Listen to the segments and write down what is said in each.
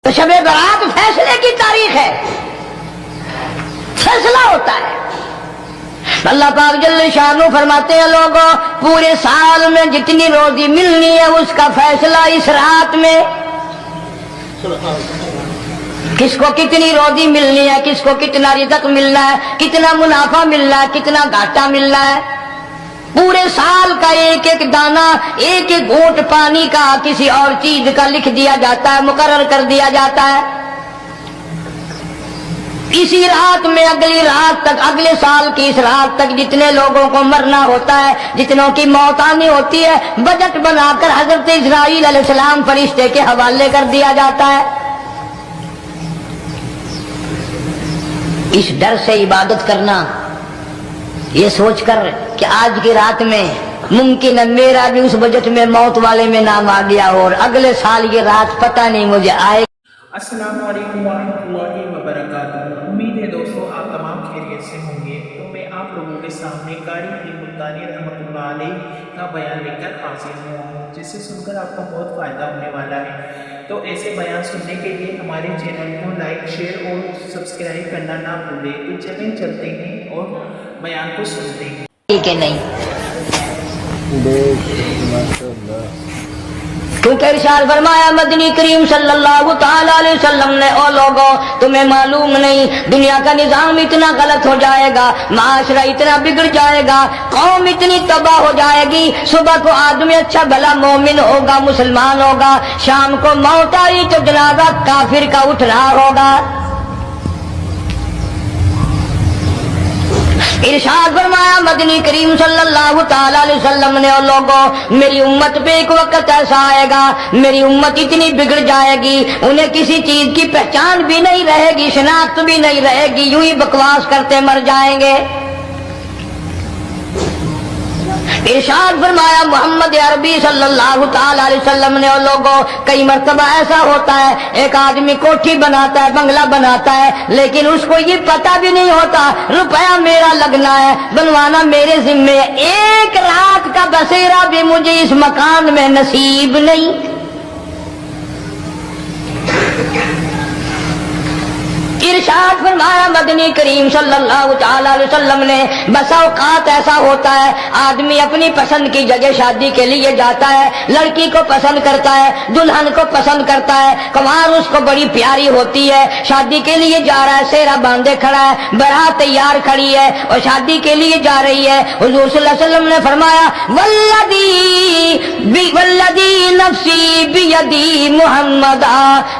تو شب برات فیصلے کی تاریخ ہے، فیصلہ ہوتا ہے۔ اللہ پاک جل شانہ فرماتے ہیں لوگوں پورے سال میں جتنی روزی ملنی ہے اس کا فیصلہ اس رات میں، کس کو کتنی روزی ملنی ہے، کس کو کتنا رزق ملنا ہے، کتنا منافع ملنا ہے، کتنا گھاٹا ملنا ہے۔ پورے سال کا ایک ایک دانہ، ایک ایک گھونٹ پانی کا، کسی اور چیز کا لکھ دیا جاتا ہے، مقرر کر دیا جاتا ہے۔ اسی رات میں اگلی رات تک، اگلے سال کی اس رات تک جتنے لوگوں کو مرنا ہوتا ہے، جتنوں کی موت آنی ہوتی ہے، بجٹ بنا کر حضرت اسرائیل علیہ السلام فرشتے کے حوالے کر دیا جاتا ہے۔ اس ڈر سے عبادت کرنا، یہ سوچ کر کہ آج کی رات میں ممکن ہے میرا بھی اس بجٹ میں موت والے میں نام آ گیا اور اگلے سال یہ رات پتہ نہیں مجھے آئے۔ السلام علیکم ورحمۃ اللہ وبرکاتہ۔ امید ہے دوستوں آپ تمام خیریت سے ہوں گے۔ تو میں آپ لوگوں کے سامنے قاری ملتانی رحمۃ اللہ علیہ کا بیان لے کر حاضر ہوں، جس سے سن کر آپ کو بہت فائدہ ہونے والا ہے۔ تو ایسے بیان سننے کے لیے ہمارے چینل کو لائک، شیئر اور سبسکرائب کرنا نہ بھولیں۔ تو چلیں چلتے ہیں اور بیان کو سنتے ہیں۔ ٹھیک ہے نہیں، کیونکہ ارشاد فرمایا مدنی کریم صلی اللہ تعالی علیہ وسلم نے، او لوگوں تمہیں معلوم نہیں دنیا کا نظام اتنا غلط ہو جائے گا، معاشرہ اتنا بگڑ جائے گا، قوم اتنی تباہ ہو جائے گی، صبح کو آدمی اچھا بھلا مومن ہوگا، مسلمان ہوگا، شام کو موت آئی تو جنازہ کافر کا اٹھ رہا ہوگا۔ ارشاد فرمایا مدنی کریم صلی اللہ تعالی علیہ وسلم نے، اور لوگوں میری امت پہ ایک وقت ایسا آئے گا، میری امت اتنی بگڑ جائے گی، انہیں کسی چیز کی پہچان بھی نہیں رہے گی، شناخت بھی نہیں رہے گی، یوں ہی بکواس کرتے مر جائیں گے۔ ارشاد فرمایا محمد عربی صلی اللہ تعالی علیہ وسلم نے، اور لوگوں کئی مرتبہ ایسا ہوتا ہے ایک آدمی کوٹھی بناتا ہے، بنگلہ بناتا ہے، لیکن اس کو یہ پتہ بھی نہیں ہوتا روپیہ میرا لگنا ہے، بنوانا میرے ذمے ہے، ایک رات کا بسیرا بھی مجھے اس مکان میں نصیب نہیں۔ ارشاد فرمایا مدنی کریم صلی اللہ تعالی علیہ وسلم نے، بسا اوقات ایسا ہوتا ہے آدمی اپنی پسند کی جگہ شادی کے لیے جاتا ہے، لڑکی کو پسند کرتا ہے، دلہن کو پسند کرتا ہے، کنوار اس کو بڑی پیاری ہوتی ہے، شادی کے لیے جا رہا ہے، سہرا باندھے کھڑا ہے، بارات تیار کھڑی ہے اور شادی کے لیے جا رہی ہے۔ حضور صلی اللہ علیہ وسلم نے فرمایا والذی نفسی بیدی، محمد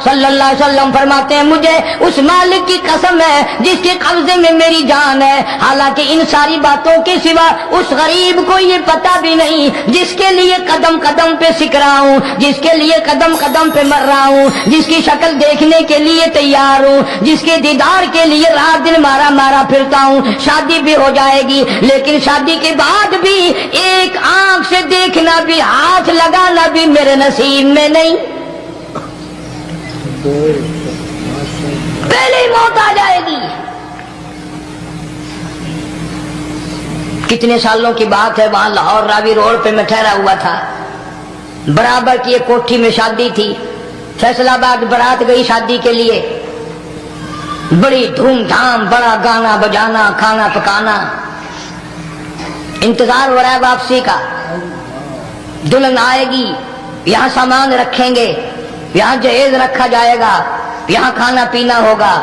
صلی اللہ علیہ وسلم فرماتے ہیں مجھے اس مالک کی قسم ہے جس کے قبضے میں میری جان ہے، حالانکہ ان ساری باتوں کے سوا اس غریب کو یہ پتہ بھی نہیں جس کے لیے قدم قدم پہ سیکھ رہا ہوں، جس کے لیے قدم قدم پہ مر رہا ہوں، جس کی شکل دیکھنے کے لیے تیار ہوں، جس کے دیدار کے لیے رات دن مارا مارا پھرتا ہوں۔ شادی بھی ہو جائے گی لیکن شادی کے بعد بھی ایک آنکھ سے دیکھنا بھی، ہاتھ لگانا بھی میرے نصیب میں نہیں، پہلے ہی موت آ جائے گی۔ کتنے سالوں کی بات ہے، وہاں لاہور راوی روڈ پہ میں ٹھہرا ہوا تھا، برابر کی ایک کوٹھی میں شادی تھی، فیصل آباد برات گئی شادی کے لیے، بڑی دھوم دھام، بڑا گانا بجانا، کھانا پکانا، انتظار ہو رہا ہے واپسی کا، دلہن آئے گی، یہاں سامان رکھیں گے، یہاں جہیز رکھا جائے گا، یہاں کھانا پینا ہوگا،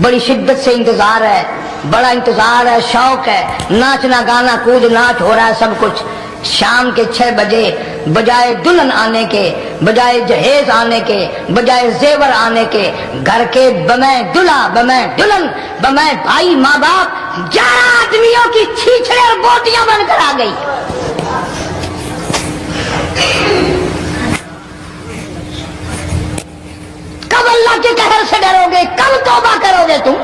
بڑی شدت سے انتظار ہے، بڑا انتظار ہے، شوق ہے، ناچنا گانا کود ناچ ہو رہا ہے سب کچھ۔ شام کے 6 بجے بجائے دلہن آنے کے، بجائے جہیز آنے کے، بجائے زیور آنے کے، گھر کے بمیں دلہا، بمیں دلہن، بمیں بھائی ماں باپ 11 آدمیوں کی چھیچڑے اور بوٹیاں بن کر آ گئی۔ کب اللہ کے قہر سے ڈرو گے، کب توبہ کرو گے تم؟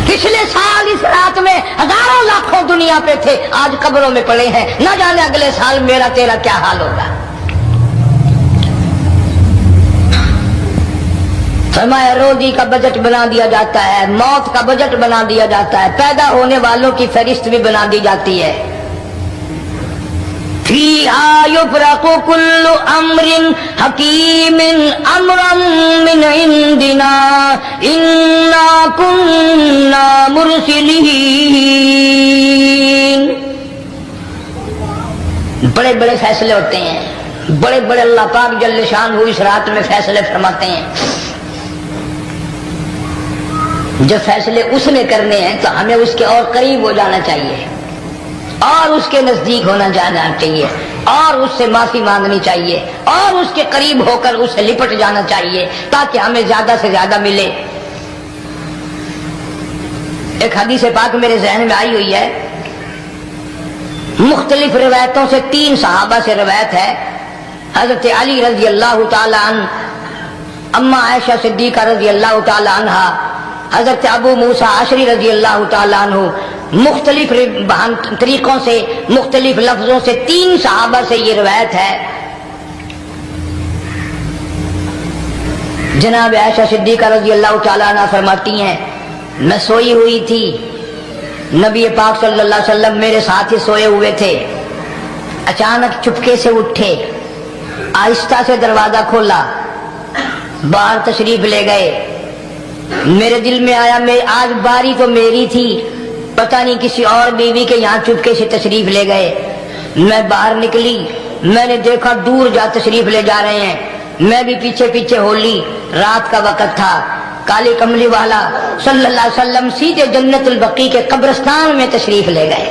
پچھلے سال اس رات میں ہزاروں لاکھوں دنیا پہ تھے، آج قبروں میں پڑے ہیں، نہ جانے اگلے سال میرا تیرا کیا حال ہوگا۔ فرمایا روزی کا بجٹ بنا دیا جاتا ہے، موت کا بجٹ بنا دیا جاتا ہے، پیدا ہونے والوں کی فہرست بھی بنا دی جاتی ہے۔ فیہا یفرق کل امر حکیم امرا من عندنا انا کننا مرسلین. بڑے بڑے فیصلے ہوتے ہیں، بڑے بڑے اللہ پاک جل شان اس رات میں فیصلے فرماتے ہیں. جب فیصلے اس نے کرنے ہیں تو ہمیں اس کے اور قریب ہو جانا چاہیے، اور اس کے نزدیک ہونا جانا چاہیے، اور اس سے معافی مانگنی چاہیے، اور اس کے قریب ہو کر اس سے لپٹ جانا چاہیے تاکہ ہمیں زیادہ سے زیادہ ملے. ایک حدیث پاک میرے ذہن میں آئی ہوئی ہے، مختلف روایتوں سے 3 صحابہ سے روایت ہے. حضرت علی رضی اللہ تعالی عنہ، اما عائشہ صدیقہ رضی اللہ تعالی عنہا، حضرت ابو موسیٰ اشعری رضی اللہ تعالی عنہ. مختلف طریقوں سے، مختلف لفظوں سے 3 صحابہ سے یہ روایت ہے. جناب عائشہ صدیقہ رضی اللہ تعالی عنہ فرماتی ہیں، میں سوئی ہوئی تھی، نبی پاک صلی اللہ علیہ وسلم میرے ساتھ ہی سوئے ہوئے تھے. اچانک چپکے سے اٹھے، آہستہ سے دروازہ کھولا، باہر تشریف لے گئے. میرے دل میں آیا میں آج باری تو میری تھی، پتہ نہیں کسی اور بیوی کے یہاں چپکے سے تشریف لے گئے. میں باہر نکلی، میں نے دیکھا دور جا تشریف لے جا رہے ہیں. میں بھی پیچھے پیچھے ہو لی. رات کا وقت تھا. کالی کملی والا صلی اللہ علیہ وسلم سیدھے جنت البقیع کے قبرستان میں تشریف لے گئے.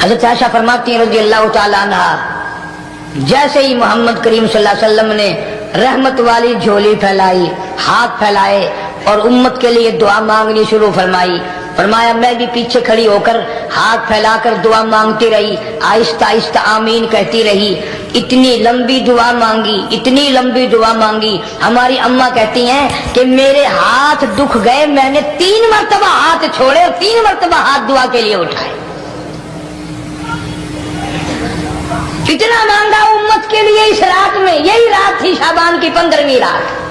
حضرت عائشہ فرماتی ہیں رضی اللہ تعالی عنہا، جیسے ہی محمد کریم صلی اللہ علیہ وسلم نے رحمت والی جھولی پھیلائی، ہاتھ پھیلائے اور امت کے لیے دعا مانگنی شروع فرمائی، فرمایا میں بھی پیچھے کھڑی ہو کر ہاتھ پھیلا کر دعا مانگتی رہی، آہستہ آہستہ آمین کہتی رہی. اتنی لمبی دعا مانگی، اتنی لمبی دعا مانگی. ہماری اماں کہتی ہیں کہ میرے ہاتھ دکھ گئے، میں نے 3 مرتبہ ہاتھ چھوڑے اور 3 مرتبہ ہاتھ دعا کے لیے اٹھائے. کتنا مانگا امت کے لیے اس رات میں. یہی رات تھی شعبان کی 15ویں رات.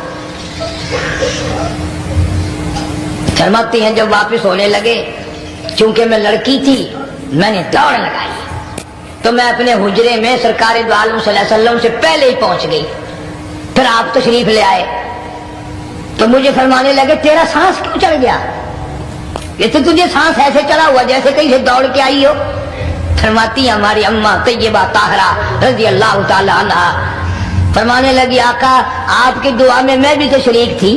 فرماتی ہیں جب واپس ہونے لگے، چونکہ میں لڑکی تھی، میں نے دوڑ لگائی تو میں اپنے حجرے میں سرکار دو عالم صلی اللہ علیہ وسلم سے پہلے ہی پہنچ گئی. پھر آپ تشریف لے آئے تو مجھے فرمانے لگے تیرا سانس کیوں چڑھ گیا؟ یہ تو تجھے سانس ایسے چڑھا ہوا جیسے کہیں سے دوڑ کے آئی ہو. فرماتی ہماری اماں طیبہ طاہرہ رضی اللہ تعالی عنہ فرمانے لگی آقا آپ کی دعا میں میں بھی تو شریک تھی.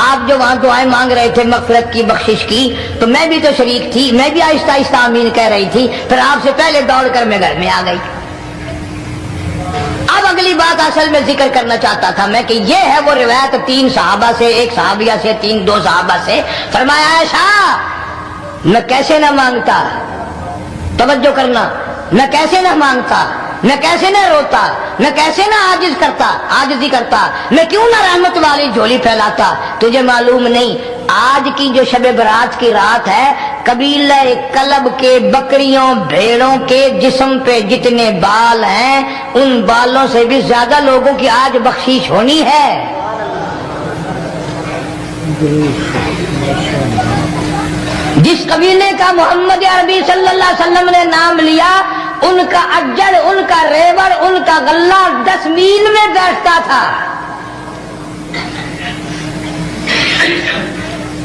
آپ جو وہاں دعائیں مانگ رہے تھے مغفرت کی، بخشش کی، تو میں بھی تو شریک تھی، میں بھی آہستہ آہستہ آمین کہہ رہی تھی. پھر آپ سے پہلے دوڑ کر میں گھر میں آ گئی. اب اگلی بات اصل میں ذکر کرنا چاہتا تھا میں کہ یہ ہے وہ روایت 3 صحابہ سے، 1 صحابیہ سے، 2 صحابہ سے. فرمایا عائشہ میں کیسے نہ مانگتا، توجہ کرنا، میں کیسے نہ مانگتا، میں کیسے نہ روتا، میں کیسے نہ عاجزی کرتا، میں کیوں نہ رحمت والی جھولی پھیلاتا. تجھے معلوم نہیں آج کی جو شب برات کی رات ہے، قبیلہ کلب کے بکریوں بھیڑوں کے جسم پہ جتنے بال ہیں ان بالوں سے بھی زیادہ لوگوں کی آج بخشش ہونی ہے. جس قبیلے کا محمد عربی صلی اللہ علیہ وسلم نے نام لیا، ان کا اجڑ، ان کا ریوڑ، ان کا غلہ 10 میل میں بیٹھتا تھا.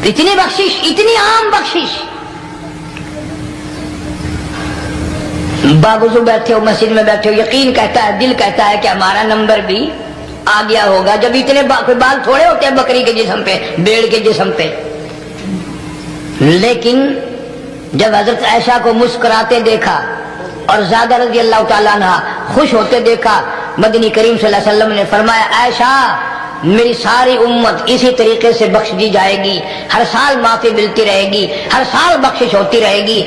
اتنی بخشش، اتنی عام بخشش. باوضو بیٹھے ہو، مسجد میں بیٹھے ہو، یقین کہتا ہے، دل کہتا ہے کہ ہمارا نمبر بھی آ گیا ہوگا. جب اتنے بال تھوڑے ہوتے ہیں بکری کے جسم پہ، بھیڑ کے جسم پہ. لیکن جب حضرت عائشہ کو مسکراتے دیکھا اور زیادہ رضی اللہ تعالیٰ عنہ خوش ہوتے دیکھا، مدنی کریم صلی اللہ علیہ وسلم نے فرمایا عائشہ میری ساری امت اسی طریقے سے بخش دی جائے گی، ہر سال معافی ملتی رہے گی، ہر سال بخشش ہوتی رہے گی،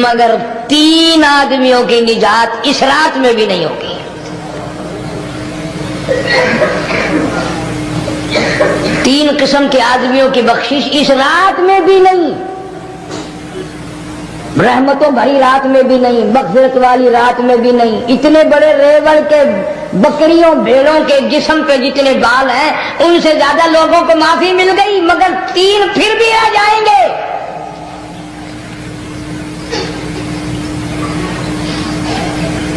مگر 3 آدمیوں کی نجات اس رات میں بھی نہیں ہوگی. 3 قسم کے آدمیوں کی بخشش اس رات میں بھی نہیں، رحمتوں بھری رات میں بھی نہیں، مغفرت والی رات میں بھی نہیں. اتنے بڑے ریوڑ کے بکریوں بھیڑوں کے جسم پہ جتنے بال ہیں ان سے زیادہ لوگوں کو معافی مل گئی، مگر 3 پھر بھی آ جائیں گے.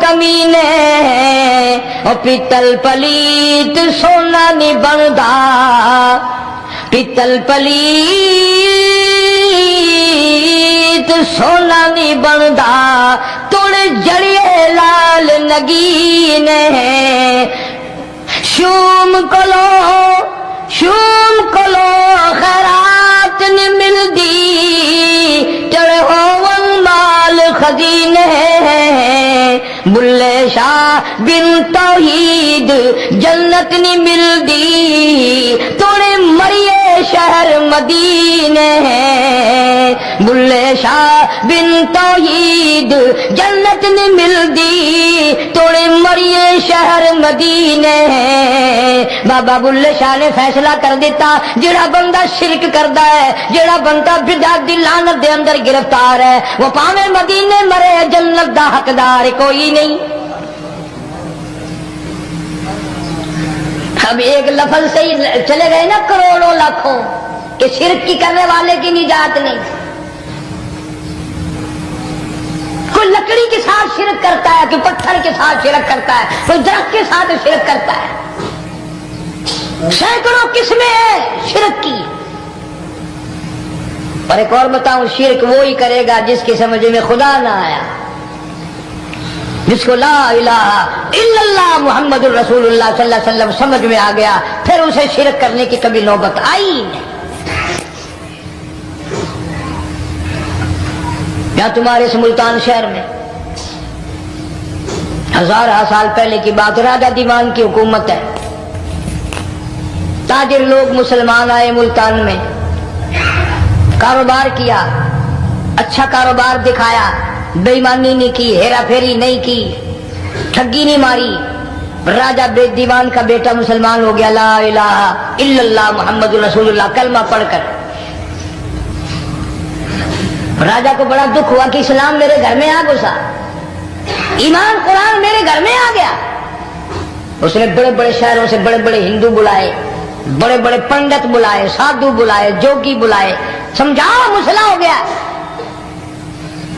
کمینے او پیتل پلیت سونا نہیں بندا پیتل پلیت سونا نہیں بندا تڑ جڑیے لال نگینے شوم کلو خیرات نہیں ملدی چڑے ہون مال خزینے بلے شاہ بن توحید جنت نہیں ملدی توڑے مریے شہر مدینے بلے شاہ بن توحید جنت نہیں ملدی توڑے مریے شہر مدینے بابا بلے شاہ نے فیصلہ کر دیتا جڑا بندہ شرک کردا ہے جڑا بندہ بدعت دی لعنت دے اندر گرفتار ہے وہ پاویں مدینے مرے جنت دا حقدار کوئی نہیں. اب ایک لفظ سے ہی چلے گئے نا کروڑوں لاکھوں کہ شرک کی کرنے والے کی نجات نہیں. کوئی لکڑی کے ساتھ شرک کرتا ہے کوئی پتھر کے ساتھ شرک کرتا ہے کوئی درخت کے ساتھ شرک کرتا ہے. سینکڑوں قسمیں ہیں شرک کی. اور ایک اور بتاؤں شرک وہی کرے گا جس کی سمجھ میں خدا نہ آیا جس کو لا الہ الا اللہ محمد الرسول اللہ صلی اللہ علیہ وسلم سمجھ میں آ گیا پھر اسے شرک کرنے کی کبھی نوبت آئی نہیں. یا تمہارے اس ملتان شہر میں ہزارہ سال پہلے کی بات راجہ دیوان کی حکومت ہے. تاجر لوگ مسلمان آئے ملتان میں کاروبار کیا اچھا کاروبار دکھایا بے ایمانی نہیں کی ہیرا پھیری نہیں کی ٹھگی نہیں ماری. راجہ دیوان کا بیٹا مسلمان ہو گیا لا الہ الا اللہ محمد رسول اللہ کلمہ پڑھ کر. راجہ کو بڑا دکھ ہوا کہ اسلام میرے گھر میں آ گھسا ایمان قرآن میرے گھر میں آ گیا. اس نے بڑے بڑے شہروں سے بڑے بڑے ہندو بلائے بڑے بڑے پنڈت بلائے سادھو بلائے جوگی بلائے سمجھاؤ مسئلہ ہو گیا.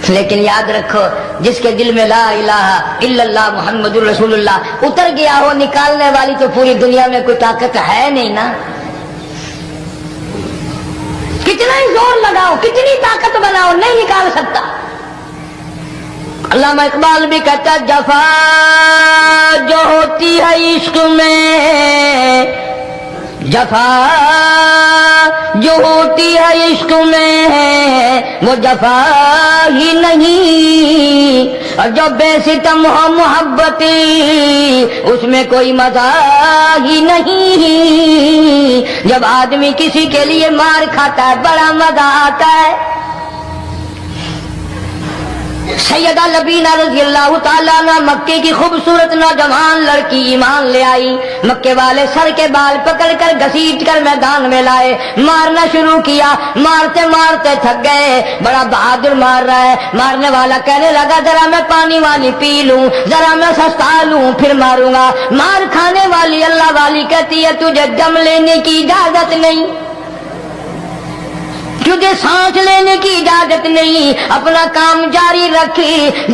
لیکن یاد رکھو جس کے دل میں لا الہ الا اللہ محمد رسول اللہ اتر گیا ہو نکالنے والی تو پوری دنیا میں کوئی طاقت ہے نہیں نا. کتنا ہی زور لگاؤ کتنی طاقت بناؤ نہیں نکال سکتا. علامہ اقبال بھی کہتا جفا جو ہوتی ہے عشق میں جفا جو ہوتی ہے عشق میں وہ جفا ہی نہیں اور جو بے ستم ہو محبتی اس میں کوئی مزہ ہی نہیں. جب آدمی کسی کے لیے مار کھاتا ہے بڑا مزہ آتا ہے. سیدہ لبینہ رضی اللہ تعالیٰ عنہ مکے کی خوبصورت نوجوان لڑکی ایمان لے آئی. مکے والے سر کے بال پکڑ کر گھسیٹ کر میدان میں لائے مارنا شروع کیا. مارتے مارتے تھک گئے بڑا بہادر مار رہا ہے. مارنے والا کہنے لگا ذرا میں پانی والی پی لوں ذرا میں سستا لوں پھر ماروں گا. مار کھانے والی اللہ والی کہتی ہے تجھے دم لینے کی اجازت نہیں تجھے سانس لینے کی اجازت نہیں. اپنا کام جاری رکھ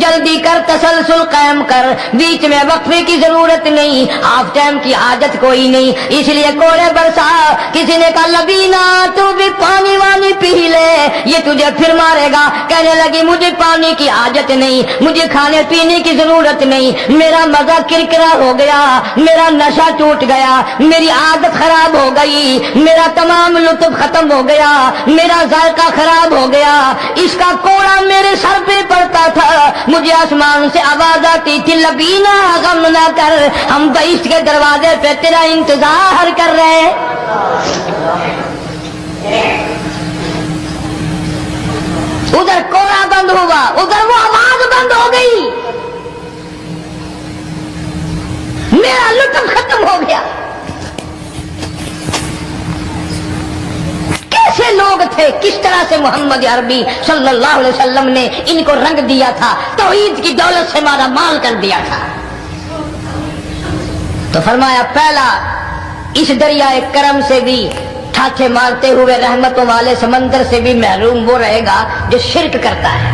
جلدی کر تسلسل قائم کر بیچ میں وقفے کی ضرورت نہیں ہاف ٹائم کی حاجت کوئی نہیں. اس لیے کوڑے برسا. کسی نے کہا لبینہ تو بھی پانی وانی پی لے یہ تجھے پھر مارے گا. کہنے لگی مجھے پانی کی حاجت نہیں مجھے کھانے پینے کی ضرورت نہیں. میرا مزہ کرکرا ہو گیا میرا نشہ ٹوٹ گیا میری عادت خراب ہو گئی میرا تمام لطف ختم ہو گیا میرا ذائقہ خراب ہو گیا. اس کا کوڑا میرے سر پہ پڑتا تھا مجھے آسمان سے آواز آتی تھی لبینہ غم نہ کر ہم بہشت کے دروازے پہ تیرا انتظار کر رہے ہیں. ادھر کوڑا بند ہوا ادھر وہ آواز بند ہو گئی میرا لطف ختم ہو گیا. کیسے لوگ تھے کس طرح سے محمد عربی صلی اللہ علیہ وسلم نے ان کو رنگ دیا تھا توحید کی دولت سے مالا مال کر دیا تھا. تو فرمایا پہلا اس دریائے کرم سے بھی ٹھاٹھے مارتے ہوئے رحمتوں والے سمندر سے بھی محروم وہ رہے گا جو شرک کرتا ہے.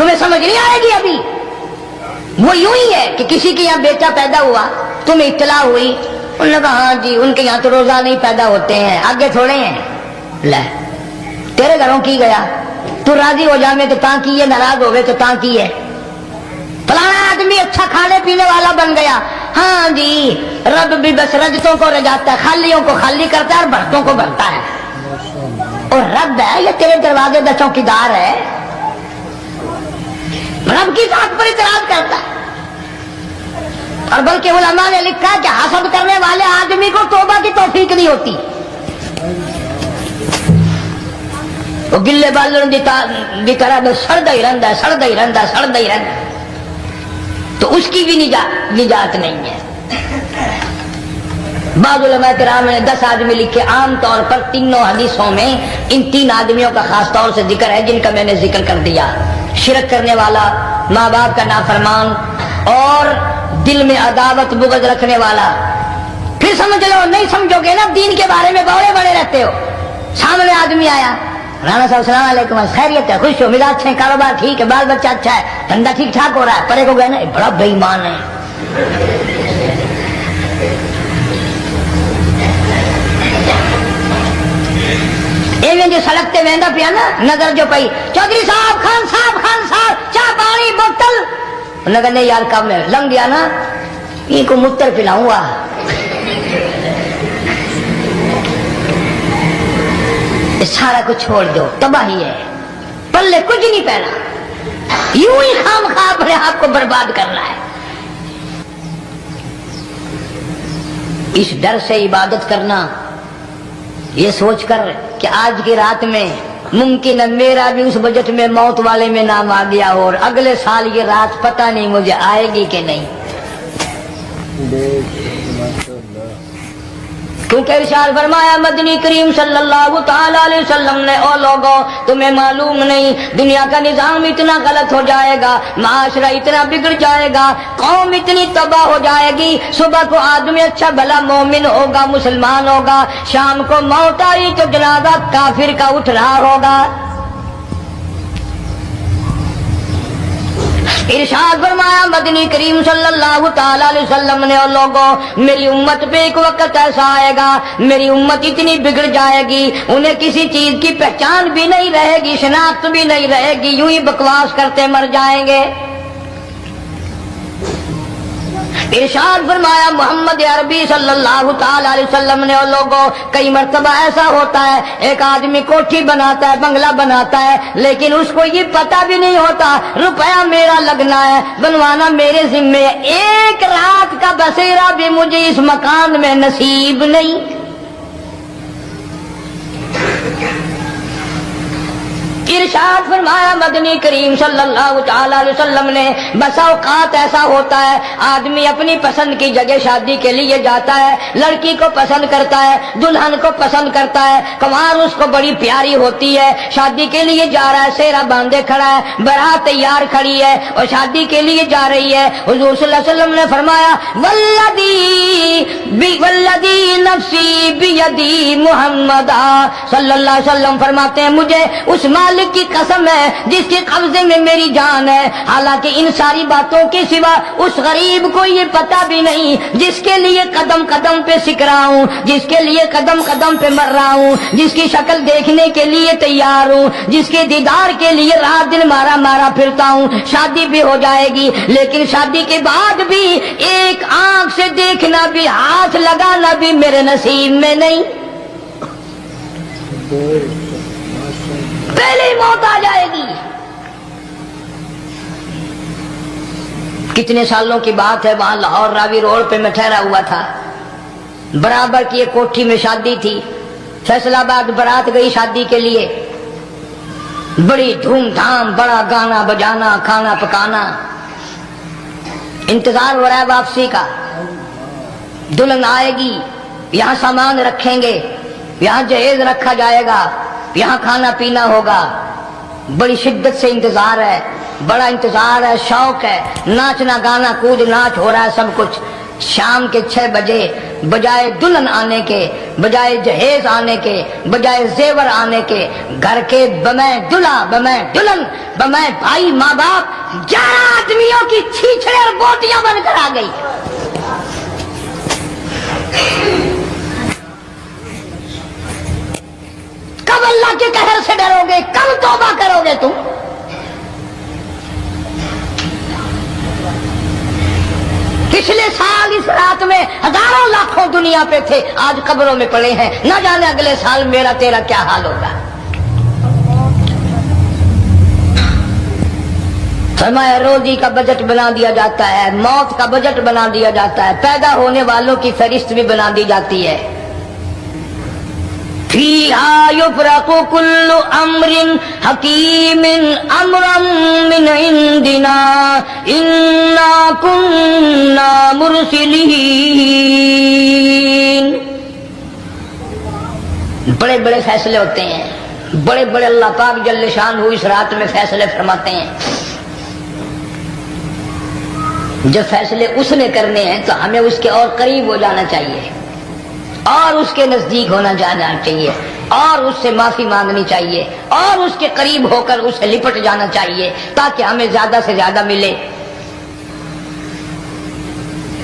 تمہیں سمجھ نہیں آئے گی ابھی؟ وہ یوں ہی ہے کہ کسی کے یہاں بیٹا پیدا ہوا، تمہیں اطلاع ہوئی، انہوں نے کہا ہاں جی ان کے یہاں تو روزہ نہیں پیدا ہوتے ہیں، آگے تھوڑے ہیں، لے تیرے گھروں کی گیا، تو راضی ہو جا میں تو تاں کی ہے، ناراض ہو گئے تو تاں کی ہے، فلانا آدمی اچھا کھانے پینے والا بن گیا، ہاں جی رب بھی بس رجتوں کو رجاتا ہے، خالیوں کو خالی کرتا ہے اور بھرتوں کو بھرتا ہے، اور رب ہے یہ تیرے دروازے کا چوکیدار ہے، رب کی ذات پر اعتراض کرتا ہے۔ اور بلکہ علماء نے لکھا کہ حسد کرنے والے آدمی کو توبہ کی توفیق نہیں ہوتی، وہ گلے بالن دی طرح سڑتا ہی رہتا ہے، سڑتا ہی رہتا ہے، سڑتا ہی رہتا ہے، تو اس کی بھی نجات نہیں ہے۔ بعض علماء کرام نے 10 آدمی لکھے، عام طور پر تینوں حدیثوں میں ان 3 آدمیوں کا خاص طور سے ذکر ہے جن کا میں نے ذکر کر دیا، شرک کرنے والا، ماں باپ کا نافرمان، اور دل میں عداوت بغض رکھنے والا۔ پھر سمجھ لو، نہیں سمجھو گے نا دین کے بارے میں بڑے بڑے رہتے ہو، سامنے آدمی آیا، رانا صاحب السلام علیکم، خیریت ہے، خوش ہو، مزاج ہے، کاروبار ٹھیک ہے، بال بچہ اچھا ہے، دھندا ٹھیک ٹھاک ہو رہا ہے، پرے کو گئے نا بڑا بے ایمان ہے، جو سڑکتے وہدا پیا نا، نظر جو پئی، چودھری صاحب، خان صاحب چاہ پانی بوتل، انہوں نے کہا نہیں یار کب میں لنگ گیا نا، یہ کو متر پلاؤں گا، سارا کچھ چھوڑ دو، تباہی ہے، پلے کچھ نہیں پہنا، یوں ہی خام خواہ اپنے آپ کو برباد کرنا ہے۔ اس ڈر سے عبادت کرنا، یہ سوچ کر کہ آج کی رات میں ممکن ہے میرا بھی اس بجٹ میں موت والے میں نام آ گیا ہو، اور اگلے سال یہ رات پتہ نہیں مجھے آئے گی کہ نہیں، کیونکہ ارشاد فرمایا مدنی کریم صلی اللہ تعالی علیہ وسلم نے، او لوگوں تمہیں معلوم نہیں دنیا کا نظام اتنا غلط ہو جائے گا، معاشرہ اتنا بگڑ جائے گا، قوم اتنی تباہ ہو جائے گی، صبح کو آدمی اچھا بھلا مومن ہوگا، مسلمان ہوگا، شام کو موت آئی تو جنازہ کافر کا اٹھ رہا ہوگا۔ ارشاد فرمایا مدنی کریم صلی اللہ تعالی علیہ وسلم نے، اور لوگوں میری امت پہ ایک وقت ایسا آئے گا، میری امت اتنی بگڑ جائے گی، انہیں کسی چیز کی پہچان بھی نہیں رہے گی، شناخت بھی نہیں رہے گی، یوں ہی بکواس کرتے مر جائیں گے۔ ارشاد فرمایا محمد عربی صلی اللہ تعالی علیہ وسلم نے، اور لوگوں کئی مرتبہ ایسا ہوتا ہے ایک آدمی کوٹھی بناتا ہے، بنگلہ بناتا ہے، لیکن اس کو یہ پتہ بھی نہیں ہوتا روپیہ میرا لگنا ہے، بنوانا میرے ذمے ہے، ایک رات کا بسیرا بھی مجھے اس مکان میں نصیب نہیں۔ ارشاد فرمایا مدنی کریم صلی اللہ تعالی علیہ وسلم نے، بسا اوقات ایسا ہوتا ہے آدمی اپنی پسند کی جگہ شادی کے لیے جاتا ہے، لڑکی کو پسند کرتا ہے، دلہن کو پسند کرتا ہے، کمار اس کو بڑی پیاری ہوتی ہے، شادی کے لیے جا رہا ہے، سیرا باندھے کھڑا ہے، بارات تیار کھڑی ہے اور شادی کے لیے جا رہی ہے۔ حضور صلی اللہ علیہ وسلم نے فرمایا والذی نفسی بیدی، محمد صلی اللہ علیہ وسلم فرماتے ہیں مجھے اس مالک کی قسم ہے جس کے قبضے میں میری جان ہے، حالانکہ ان ساری باتوں کے سوا اس غریب کو یہ پتہ بھی نہیں جس کے لیے قدم قدم پہ سیکھ رہا ہوں، جس کے لیے قدم قدم پہ مر رہا ہوں، جس کی شکل دیکھنے کے لیے تیار ہوں، جس کے دیدار کے لیے رات دن مارا مارا پھرتا ہوں۔ شادی بھی ہو جائے گی لیکن شادی کے بعد بھی ایک آنکھ سے دیکھنا بھی، ہاتھ لگانا بھی میرے نصیب میں نہیں، پہلے ہی موت آ جائے گی۔ کتنے سالوں کی بات ہے، وہاں لاہور راوی روڈ پہ میں ٹھہرا ہوا تھا، برابر کی ایک کوٹھی میں شادی تھی، فیصل آباد برات گئی شادی کے لیے، بڑی دھوم دھام، بڑا گانا بجانا، کھانا پکانا، انتظار ہو رہا ہے واپسی کا، دلہن آئے گی، یہاں سامان رکھیں گے، یہاں جہیز رکھا جائے گا، یہاں کھانا پینا ہوگا، بڑی شدت سے انتظار ہے، بڑا انتظار ہے، شوق ہے، ناچنا گانا کود ناچ ہو رہا ہے، سب کچھ۔ شام کے 6 بجے بجائے دلہن آنے کے، بجائے جہیز آنے کے، بجائے زیور آنے کے، گھر کے بمیں دلہا، بمیں دلہن، بمیں بھائی، ماں باپ، 11 آدمیوں کی چھیچڑے اور بوٹیاں بن کر آ گئی۔ کب اللہ کے قہر سے ڈرو گے؟ کب توبہ کرو گے تم؟ پچھلے سال اس رات میں ہزاروں لاکھوں دنیا پہ تھے، آج قبروں میں پڑے ہیں، نہ جانے اگلے سال میرا تیرا کیا حال ہوگا۔ فرمایا روزی کا بجٹ بنا دیا جاتا ہے، موت کا بجٹ بنا دیا جاتا ہے، پیدا ہونے والوں کی فہرست بھی بنا دی جاتی ہے۔ فِيهَا يُفْرَقُ كُلُّ أَمْرٍ حَكِيمٍ أَمْرًا مِّنْ عِندِنَا إِنَّا كُنَّا مُرْسِلِينَ۔ بڑے بڑے فیصلے ہوتے ہیں، بڑے بڑے اللہ پاک جل شان اس رات میں فیصلے فرماتے ہیں۔ جب فیصلے اس نے کرنے ہیں تو ہمیں اس کے اور قریب ہو جانا چاہیے، اور اس کے نزدیک ہونا جانا چاہیے، اور اس سے معافی مانگنی چاہیے، اور اس کے قریب ہو کر اسے لپٹ جانا چاہیے تاکہ ہمیں زیادہ سے زیادہ ملے۔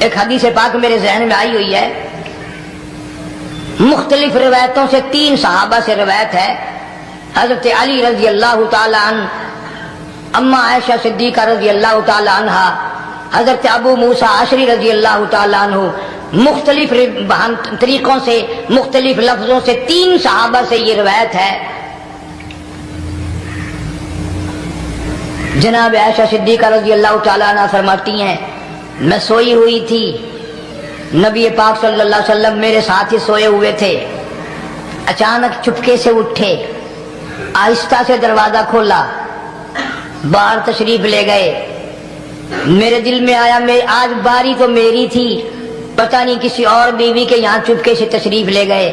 ایک حدیث پاک میرے ذہن میں آئی ہوئی ہے، مختلف روایتوں سے 3 صحابہ سے روایت ہے۔ حضرت علی رضی اللہ تعالی عنہ، اما عائشہ صدیقہ رضی اللہ تعالی عنہا، حضرت ابو موسیٰ اشعری رضی اللہ تعالی عنہ، مختلف طریقوں سے، مختلف لفظوں سے 3 صحابہ سے یہ روایت ہے۔ جناب عائشہ صدیقہ رضی اللہ تعالیٰ عنہ فرماتی ہیں، میں سوئی ہوئی تھی، نبی پاک صلی اللہ علیہ وسلم میرے ساتھ ہی سوئے ہوئے تھے، اچانک چپکے سے اٹھے، آہستہ سے دروازہ کھولا، باہر تشریف لے گئے۔ میرے دل میں آیا آج باری تو میری تھی، پتہ نہیں کسی اور بیوی کے یہاں چپکے سے تشریف لے گئے۔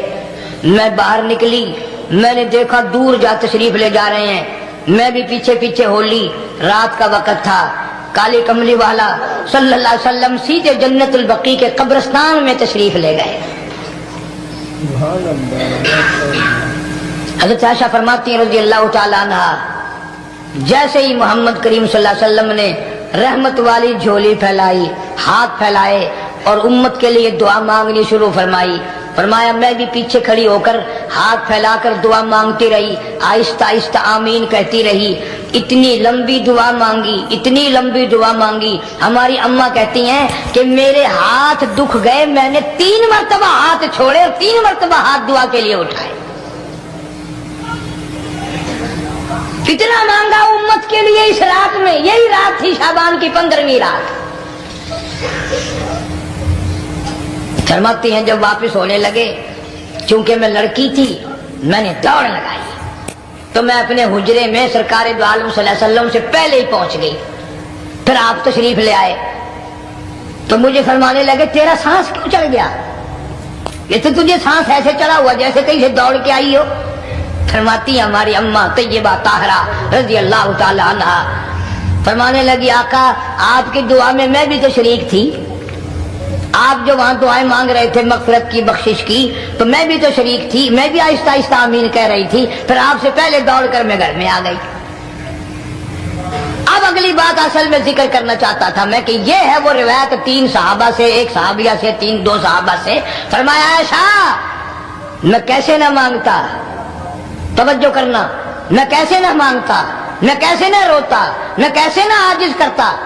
میں باہر نکلی، میں نے دیکھا دور جا تشریف لے جا رہے ہیں، میں بھی پیچھے پیچھے ہو لی۔ رات کا وقت تھا، کالی کملی والا صلی اللہ علیہ وسلم سیدھے جنت البقیع کے قبرستان میں تشریف لے گئے۔ حضرت عائشہ فرماتی ہیں رضی اللہ تعالیٰ عنہ، جیسے ہی محمد کریم صلی اللہ علیہ وسلم نے رحمت والی جھولی پھیلائی، ہاتھ پھیلائے اور امت کے لیے دعا مانگنی شروع فرمائی، فرمایا میں بھی پیچھے کھڑی ہو کر ہاتھ پھیلا کر دعا مانگتی رہی، آہستہ آہستہ آمین کہتی رہی۔ اتنی لمبی دعا مانگی، اتنی لمبی دعا مانگی، ہماری اماں کہتی ہیں کہ میرے ہاتھ دکھ گئے، میں نے 3 مرتبہ ہاتھ چھوڑے اور 3 مرتبہ ہاتھ دعا کے لیے اٹھائے۔ کتنا مانگا امت کے لیے اس رات میں، یہی رات تھی شعبان کی 15ویں رات۔ فرماتی ہیں جب واپس ہونے لگے، چونکہ میں لڑکی تھی، میں نے دوڑ لگائی تو میں اپنے حجرے میں سرکار دو عالم صلی اللہ علیہ وسلم سے پہلے ہی پہنچ گئی۔ پھر آپ تشریف لے آئے تو مجھے فرمانے لگے تیرا سانس کیوں چڑھ گیا؟ یہ تو تجھے سانس ایسے چڑھا ہوا جیسے کہیں سے دوڑ کے آئی ہو۔ فرماتی ہماری اماں طیبہ طاہرہ رضی اللہ تعالی عنہ، فرمانے لگی آقا آپ کی دعا میں بھی تو شریک تھی، آپ جو وہاں دعائیں مانگ رہے تھے مغفرت کی، بخشش کی، تو میں بھی تو شریک تھی، میں بھی آہستہ آہستہ آمین کہہ رہی تھی، پھر آپ سے پہلے دوڑ کر میں گھر میں آ گئی۔ اب اگلی بات اصل میں ذکر کرنا چاہتا تھا میں کہ یہ ہے وہ روایت 3 صحابہ سے، 1 صحابیہ سے، 2 صحابہ سے۔ فرمایا عائشہ میں کیسے نہ مانگتا، توجہ کرنا، میں کیسے نہ مانگتا، میں کیسے نہ روتا، میں کیسے نہ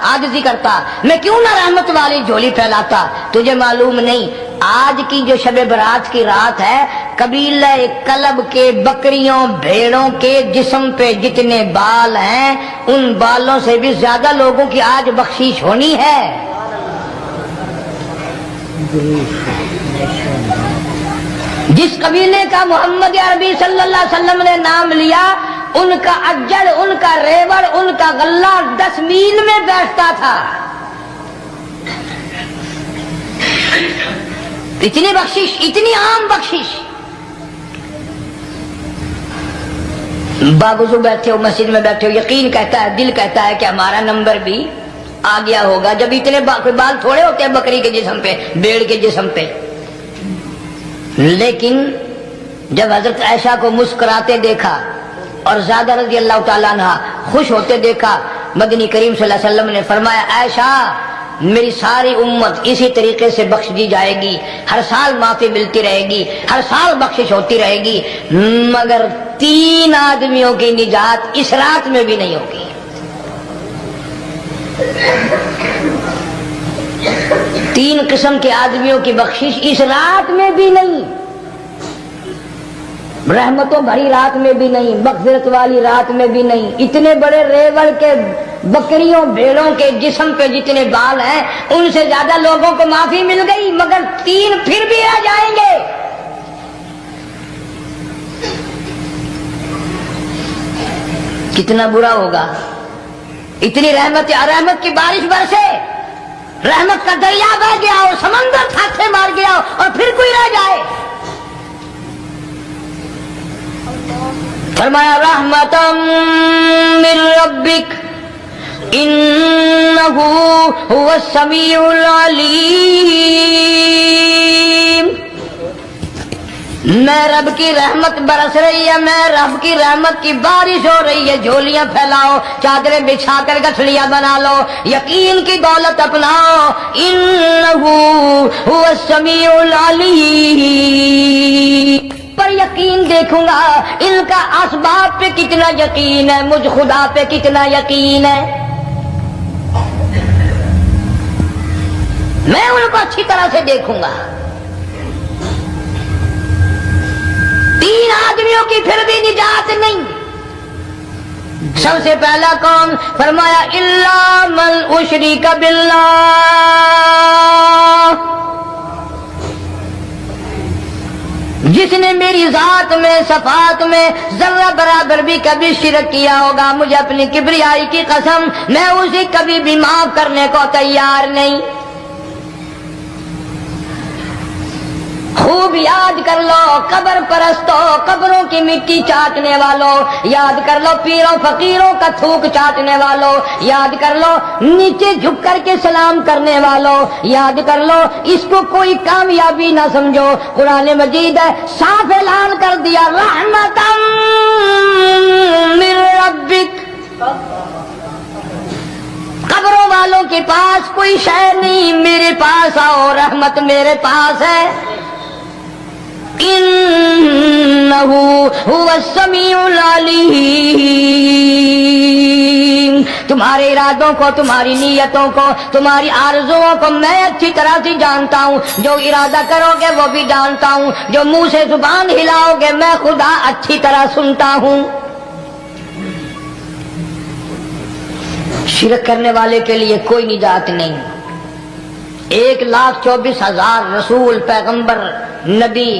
عاجزی کرتا، میں کیوں نہ رحمت والی جھولی پھیلاتا۔ تجھے معلوم نہیں آج کی جو شب برات کی رات ہے، قبیلہ کلب کے بکریوں بھیڑوں کے جسم پہ جتنے بال ہیں ان بالوں سے بھی زیادہ لوگوں کی آج بخشش ہونی ہے۔ جس قبیلے کا محمد عربی صلی اللہ علیہ وسلم نے نام لیا، ان کا اجڑ، ان کا ریوڑ، ان کا غلہ 10 میل میں بیٹھتا تھا۔ اتنی بخشش، اتنی عام بخشش۔ باوضو بیٹھے ہو، مسجد میں بیٹھے ہو، یقین کہتا ہے، دل کہتا ہے کہ ہمارا نمبر بھی آ گیا ہوگا جب اتنے کوئی بال تھوڑے ہوتے ہیں بکری کے جسم پہ، بھیڑ کے جسم پہ. لیکن جب حضرت عائشہ کو مسکراتے دیکھا اور زیادہ رضی اللہ تعالیٰ عنہ خوش ہوتے دیکھا، مدنی کریم صلی اللہ علیہ وسلم نے فرمایا عائشہ میری ساری امت اسی طریقے سے بخش دی جائے گی، ہر سال معافی ملتی رہے گی، ہر سال بخشش ہوتی رہے گی، مگر 3 آدمیوں کی نجات اس رات میں بھی نہیں ہوگی. 3 قسم کے آدمیوں کی بخشش اس رات میں بھی نہیں، رحمتوں بھری رات میں بھی نہیں، مغفرت والی رات میں بھی نہیں. اتنے بڑے ریوڑ کے بکریوں بھیڑوں کے جسم پہ جتنے بال ہیں ان سے زیادہ لوگوں کو معافی مل گئی، مگر 3 پھر بھی رہ جائیں گے. کتنا برا ہوگا. اتنی رحمت کی بارش برسے، رحمت کا دریا بہ گیا ہو، سمندر تھاکے مار گیا ہو اور پھر کوئی رہ جائے. فرمایا رحمتم من ربک انہ هو السمیع العلیم. میں رب کی رحمت برس رہی ہے، میں رب کی رحمت کی بارش ہو رہی ہے. جھولیاں پھیلاؤ، چادریں بچھا کر گٹھڑیاں بنا لو، یقین کی دولت اپناؤ. انہ هو السمیع العلیم. پر یقین دیکھوں گا ان کا اسباب پہ کتنا یقین ہے، مجھ خدا پہ کتنا یقین ہے. میں ان کو اچھی طرح سے دیکھوں گا. 3 آدمیوں کی پھر بھی نجات نہیں. سب سے پہلا کون؟ فرمایا الا من اشرک باللہ. جس نے میری ذات میں صفات میں ذرہ برابر بھی کبھی شرک کیا ہوگا، مجھے اپنی کبریائی کی قسم میں اسے کبھی بھی معاف کرنے کو تیار نہیں. خوب یاد کر لو قبر پرستوں، قبروں کی مٹی چاٹنے والوں، یاد کر لو پیروں فقیروں کا تھوک چاٹنے والوں، یاد کر لو نیچے جھک کر کے سلام کرنے والوں، یاد کر لو اس کو کوئی کامیابی نہ سمجھو. قرآن مجید ہے صاف اعلان کر دیا رحمتم من ربک. قبروں والوں کے پاس کوئی شے نہیں، میرے پاس آؤ، رحمت میرے پاس ہے. انہ هو السمیع العلیم. تمہارے ارادوں کو، تمہاری نیتوں کو، تمہاری آرزوؤں کو میں اچھی طرح سے جانتا ہوں. جو ارادہ کرو گے وہ بھی جانتا ہوں، جو منہ سے زبان ہلاؤ گے میں خدا اچھی طرح سنتا ہوں. شرک کرنے والے کے لیے کوئی نجات نہیں. 1,24,000 رسول، پیغمبر، نبی،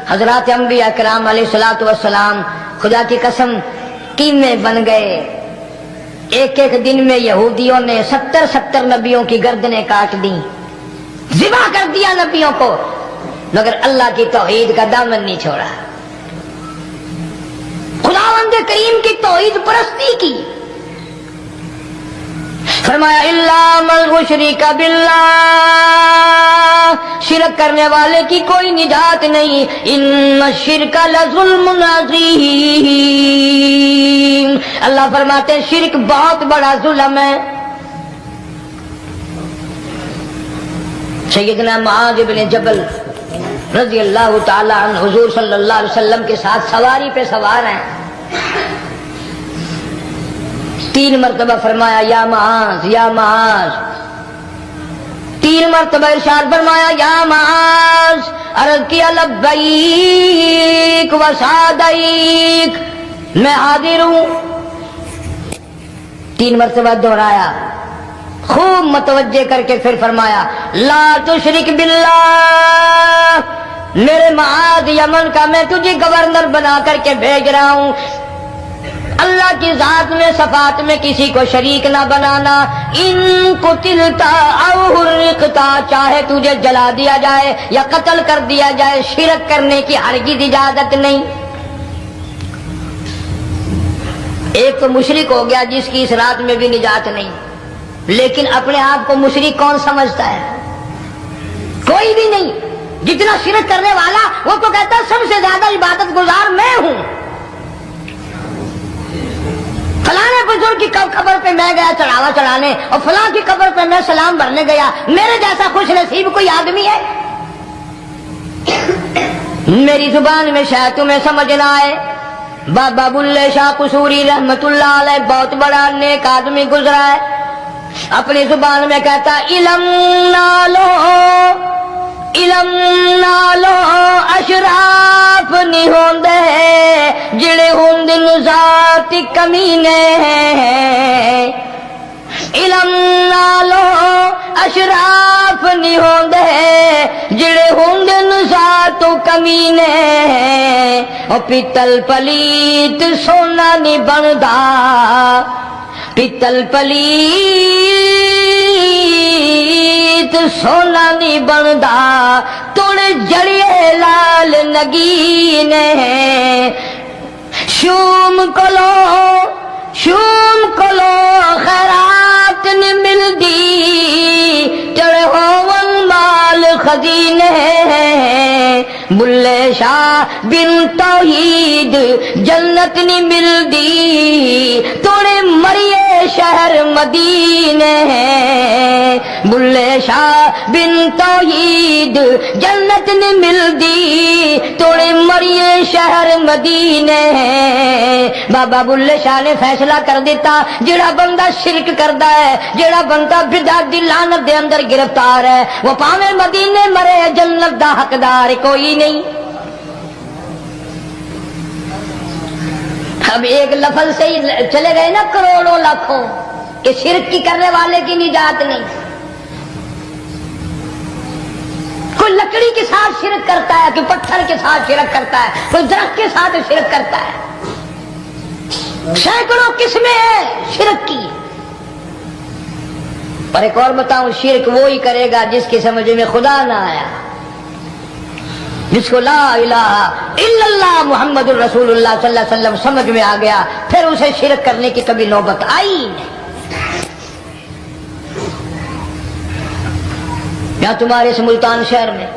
حضرات انبیاء کرام علیہ الصلوۃ والسلام خدا کی قسم قیمے بن گئے. ایک دن میں یہودیوں نے 70 نبیوں کی گردنیں کاٹ دیں، ذبح کر دیا نبیوں کو، مگر اللہ کی توحید کا دامن نہیں چھوڑا. خداوند کریم کی توحید پرستی کی. فرمایا الا من اشرک باللہ. شرک کرنے والے کی کوئی نجات نہیں. ان الشرک لظلم عظیم. اللہ فرماتے ہیں شرک بہت بڑا ظلم ہے. سیدنا معاذ بن جبل رضی اللہ تعالی عنہ حضور صلی اللہ علیہ وسلم کے ساتھ سواری پہ سوار ہیں. 3 مرتبہ فرمایا یا معاذ یا معاذ. 3 مرتبہ ارشاد فرمایا یا معاذ. عرض کیا لبیک و سعدیک، میں حاضر ہوں. 3 مرتبہ دہرایا، خوب متوجہ کر کے پھر فرمایا لا تشرک باللہ. میرے معاذ یمن کا میں تجھے گورنر بنا کر کے بھیج رہا ہوں، اللہ کی ذات میں صفات میں کسی کو شریک نہ بنانا. ان قتلتا او حرقتا، چاہے تجھے جلا دیا جائے یا قتل کر دیا جائے، شرک کرنے کی ہرگز اجازت نہیں. ایک تو مشرک ہو گیا جس کی اس رات میں بھی نجات نہیں. لیکن اپنے آپ کو مشرک کون سمجھتا ہے؟ کوئی بھی نہیں. جتنا شرک کرنے والا وہ تو کہتا ہے سب سے زیادہ عبادت گزار میں ہوں. فلانے بزرگ کی قبر پہ میں گیا چڑھاوا چڑھانے اور فلاں کی قبر پہ میں سلام بھرنے گیا، میرے جیسا خوش نصیب کوئی آدمی ہے؟ میری زبان میں شاید تمہیں سمجھ نہ آئے، بابا بلے شاہ قصوری رحمت اللہ علیہ بہت بڑا نیک آدمی گزرا ہے، اپنی زبان میں کہتا علم نالو اشراف نہیں ہوندے جڑے ہوندے ذات کمینے، علم نالو اشراف نہیں ہوندے جڑے ہوندے ذات کمینے، او پیتل پلیت سونا نہیں بندا، پیتل پلیت سونا نہیں بندا، تڑ جڑیے لال نگینے، شوم کلو خیرات نہیں ملدی، چڑے ہون مال خزینے، بلے شاہ بن توحید جنت نہیں ملدی، توڑے مریے شہر مدینے، بلے شاہ بن توحید جنت نہیں ملدی، توڑے مریے شہر مدینے. بابا بلے شاہ نے فیصلہ کر دیتا جڑا بندہ شرک کردا ہے، جڑا بندہ بدعت دی لعنت دے اندر گرفتار ہے، وہ پاویں مدینے مرے جنت دا حقدار کوئی نہیں. اب ایک لفظ سے ہی چلے گئے نا کروڑوں لاکھوں کہ شرک کی کرنے والے کی نجات نہیں. کوئی لکڑی کے ساتھ شرک کرتا ہے، کوئی پتھر کے ساتھ شرک کرتا ہے، کوئی درخت کے ساتھ شرک کرتا ہے. سینکڑوں قسمیں ہیں شرک کی. اور ایک اور بتاؤں، شرک وہی کرے گا جس کی سمجھ میں خدا نہ آیا، جس کو لا الہ الا اللہ محمد الرسول اللہ صلی اللہ علیہ وسلم سمجھ میں آ گیا، پھر اسے شرک کرنے کی کبھی نوبت آئی نہیں. یا تمہارے اس ملتان شہر میں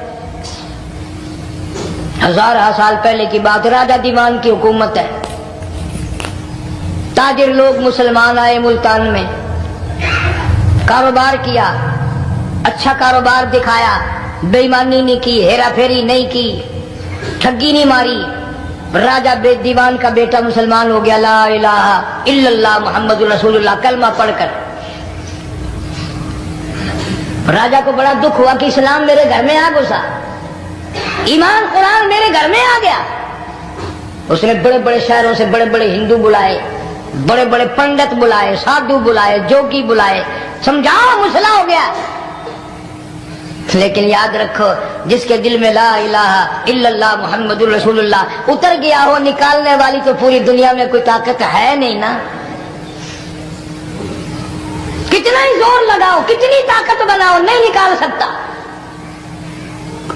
ہزارہ سال پہلے کی بات، راجہ دیوان کی حکومت ہے، تاجر لوگ مسلمان آئے ملتان میں، کاروبار کیا، اچھا کاروبار دکھایا، بے ایمانی نہیں کی، ہیرا پھیری نہیں کی، ٹھگی نہیں ماری. راجہ دیوان کا بیٹا مسلمان ہو گیا، لا الہ الا اللہ محمد رسول اللہ کلمہ پڑھ کر. راجہ کو بڑا دکھ ہوا کہ اسلام میرے گھر میں آ گھسا، ایمان قرآن میرے گھر میں آ گیا. اس نے بڑے بڑے شہروں سے بڑے بڑے ہندو بلائے، بڑے بڑے پنڈت بلائے، سادھو بلائے، جوگی بلائے، سمجھاؤ مسئلہ ہو گیا. لیکن یاد رکھو، جس کے دل میں لا الہ الا اللہ محمد رسول اللہ اتر گیا ہو، نکالنے والی تو پوری دنیا میں کوئی طاقت ہے نہیں نا. کتنا ہی زور لگاؤ، کتنی طاقت بناؤ، نہیں نکال سکتا.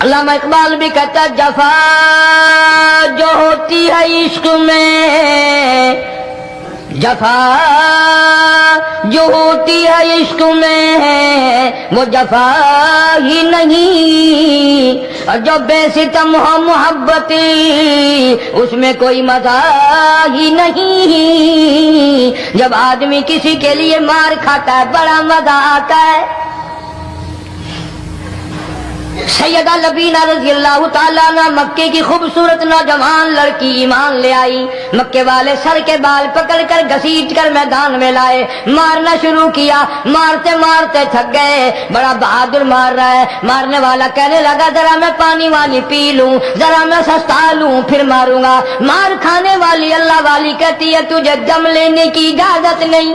علامہ اقبال بھی کہتا جفا جو ہوتی ہے عشق میں، جفا جو ہوتی ہے عشق میں وہ جفا ہی نہیں، اور جو بے ستم ہو محبت اس میں کوئی مزہ ہی نہیں. جب آدمی کسی کے لیے مار کھاتا ہے بڑا مزہ آتا ہے. سیدہ لبینہ رضی اللہ تعالیٰ عنہ مکے کی خوبصورت نوجوان لڑکی ایمان لے آئی. مکے والے سر کے بال پکڑ کر گھسیٹ کر میدان میں لائے، مارنا شروع کیا، مارتے مارتے تھک گئے، بڑا بہادر مار رہا ہے. مارنے والا کہنے لگا ذرا میں پانی والی پی لوں، ذرا میں سستا لوں پھر ماروں گا. مار کھانے والی اللہ والی کہتی ہے تجھے دم لینے کی اجازت نہیں،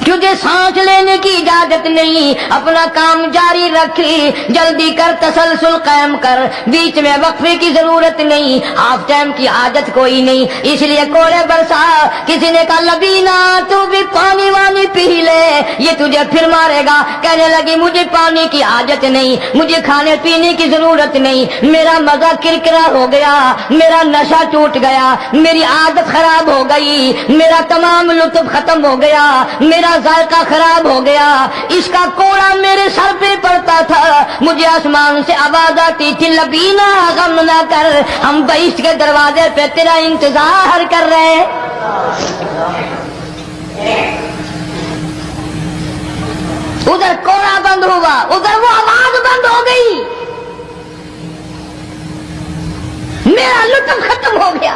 تجھے سانس لینے کی اجازت نہیں، اپنا کام جاری رکھ، جلدی کر، تسلسل قائم کر، بیچ میں وقفے کی ضرورت نہیں، ہاف ٹائم کی حاجت کوئی نہیں. اس لیے کوڑے برسا. کسی نے کہا لبینہ تو بھی پانی وانی پی لے، یہ تجھے پھر مارے گا. کہنے لگی مجھے پانی کی حاجت نہیں، مجھے کھانے پینے کی ضرورت نہیں، میرا مزہ کرکرا ہو گیا، میرا نشہ ٹوٹ گیا، میری عادت خراب ہو گئی، میرا تمام لطف ختم ہو گیا، میرا کا ذائقہ خراب ہو گیا، اس کا کوڑا میرے سر پہ پڑتا تھا، مجھے آسمان سے آواز آتی تھی لبینا غم نہ کر، ہم بہشت کے دروازے پہ تیرا انتظار کر رہے ہیں۔ ادھر کوڑا بند ہوا، ادھر وہ آواز بند ہو گئی، میرا لطف ختم ہو گیا۔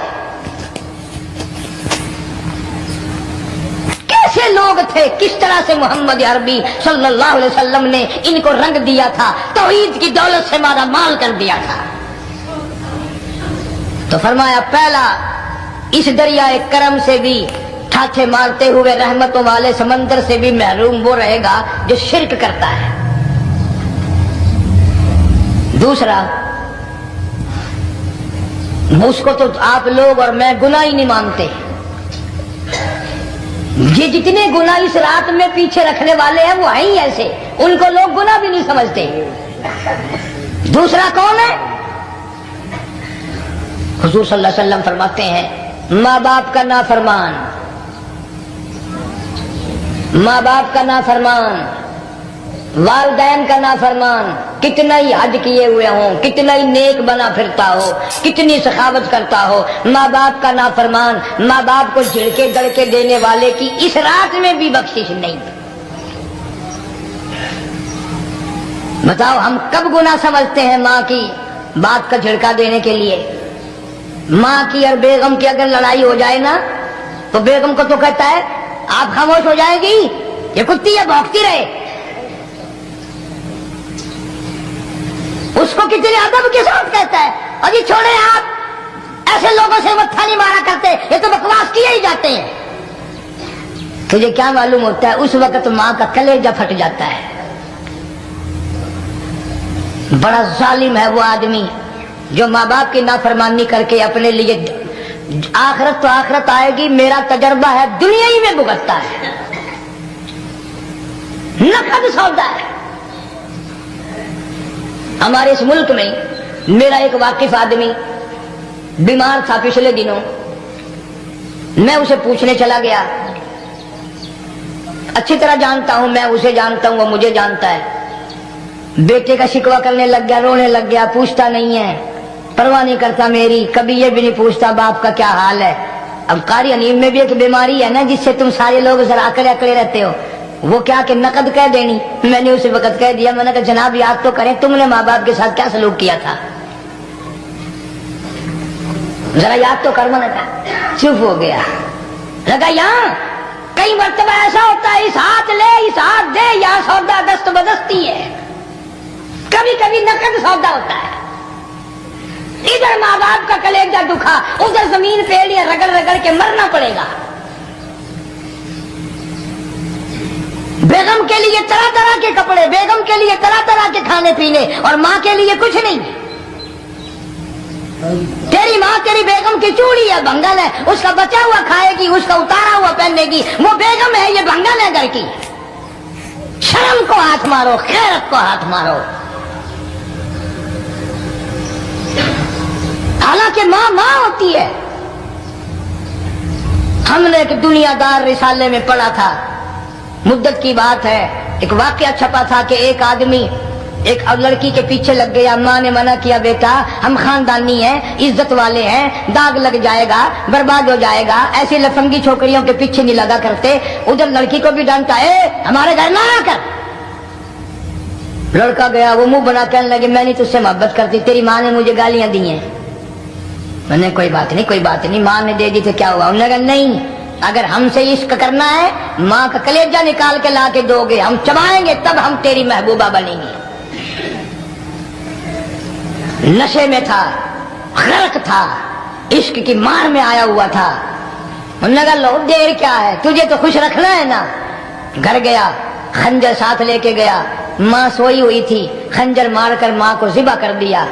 کیسے لوگ تھے، کس طرح سے محمد عربی صلی اللہ علیہ وسلم نے ان کو رنگ دیا تھا، توحید کی دولت سے مالا مال کر دیا تھا۔ تو فرمایا پہلا اس دریائے کرم سے بھی ٹھاٹھے مارتے ہوئے رحمتوں والے سمندر سے بھی محروم وہ رہے گا جو شرک کرتا ہے۔ دوسرا، اس کو تو آپ لوگ اور میں گناہ ہی نہیں مانتے، یہ جتنے گناہ اس رات میں پیچھے رکھنے والے ہیں وہ ہیں ہی ایسے، ان کو لوگ گناہ بھی نہیں سمجھتے۔ دوسرا کون ہے؟ حضور صلی اللہ علیہ وسلم فرماتے ہیں ماں باپ کا نافرمان، ماں باپ کا نافرمان، والدین کا نافرمان، کتنا ہی حج کیے ہوئے ہوں، کتنا ہی نیک بنا پھرتا ہو، کتنی سخاوت کرتا ہو، ماں باپ کا نافرمان، ماں باپ کو جھڑکے دڑکے دینے والے کی اس رات میں بھی بخشش نہیں۔ بتاؤ ہم کب گناہ سمجھتے ہیں ماں کی بات کا جھڑکا دینے کے لیے؟ ماں کی اور بیگم کی اگر لڑائی ہو جائے نا تو بیگم کو تو کہتا ہے آپ خاموش ہو جائے گی، یہ کتی ہے بھونکتی رہے۔ اس کو کتنے ادب کے ساتھ کہتا ہے اور یہ چھوڑے آپ ایسے لوگوں سے متھا نہیں مارا کرتے، یہ تو بکواس کیے ہی جاتے ہیں۔ تجھے کیا معلوم ہوتا ہے اس وقت ماں کا کلیجہ پھٹ جاتا ہے۔ بڑا ظالم ہے وہ آدمی جو ماں باپ کی نافرمانی کر کے اپنے لیے آخرت تو آخرت آئے گی، میرا تجربہ ہے دنیا ہی میں بھگتتا ہے، نقد سودا ہے۔ ہمارے اس ملک میں میرا ایک واقف آدمی بیمار تھا پچھلے دنوں، میں اسے پوچھنے چلا گیا، اچھی طرح جانتا ہوں، میں اسے جانتا ہوں، وہ مجھے جانتا ہے۔ بیٹے کا شکوہ کرنے لگ گیا، رونے لگ گیا، پوچھتا نہیں ہے، پرواہ نہیں کرتا میری، کبھی یہ بھی نہیں پوچھتا باپ کا کیا حال ہے۔ اب قاری انیم میں بھی ایک بیماری ہے نا جس سے تم سارے لوگ ذرا اکڑے اکڑے رہتے ہو، وہ کیا کہ نقد کہہ دینی۔ میں نے اسے وقت کہہ دیا، میں نے کہا جناب یاد تو کریں تم نے ماں باپ کے ساتھ کیا سلوک کیا تھا، ذرا یاد تو کر۔ میں نے کہا چپ ہو گیا، لگا یہاں کئی مرتبہ ایسا ہوتا ہے اس ہاتھ لے اس ہاتھ دے، یہاں سودا دست بدستی ہے، کبھی کبھی نقد سودا ہوتا ہے۔ ادھر ماں باپ کا کلیجہ دکھا، ادھر زمین پہ لیا رگڑ رگڑ کے مرنا پڑے گا۔ بیگم کے لیے طرح طرح کے کپڑے، بیگم کے لیے طرح طرح کے کھانے پینے، اور ماں کے لیے کچھ نہیں۔ تیری ماں تیری بیگم کی چوڑی ہے، بنگل ہے، اس کا بچا ہوا کھائے گی، اس کا اتارا ہوا پہنے گی، وہ بیگم ہے، یہ بنگل ہے گھر کی۔ شرم کو ہاتھ مارو، خیرت کو ہاتھ مارو۔ حالانکہ ماں ماں ہوتی ہے۔ ہم نے ایک دنیا دار رسالے میں پڑھا تھا، مدت کی بات ہے، ایک واقعہ چھپا تھا کہ ایک آدمی ایک لڑکی کے پیچھے لگ گیا، ماں نے منع کیا بیٹا ہم خاندانی ہیں، عزت والے ہیں، داغ لگ جائے گا، برباد ہو جائے گا، ایسی لفنگی چھوکریوں کے پیچھے نہیں لگا کرتے۔ ادھر لڑکی کو بھی ڈانٹا، ہمارے گھر نہ آ کر۔ لڑکا گیا، وہ منہ بنا کہنے لگے میں نہیں تجھ سے محبت کرتی، تیری ماں نے مجھے گالیاں دی ہیں۔ میں نے کوئی بات نہیں کوئی بات نہیں، ماں نے دے دی تو کیا ہوا؟ انہوں نے کہا نہیں، اگر ہم سے عشق کرنا ہے ماں کا کلیجہ نکال کے لا کے دو گے، ہم چبائیں گے تب ہم تیری محبوبہ بنیں گے۔ نشے میں تھا، غرق تھا، عشق کی مار میں آیا ہوا تھا۔ انہوں نے کہا لو دیر کیا ہے، تجھے تو خوش رکھنا ہے نا۔ گھر گیا، خنجر ساتھ لے کے گیا، ماں سوئی ہوئی تھی، خنجر مار کر ماں کو ذبح کر دیا،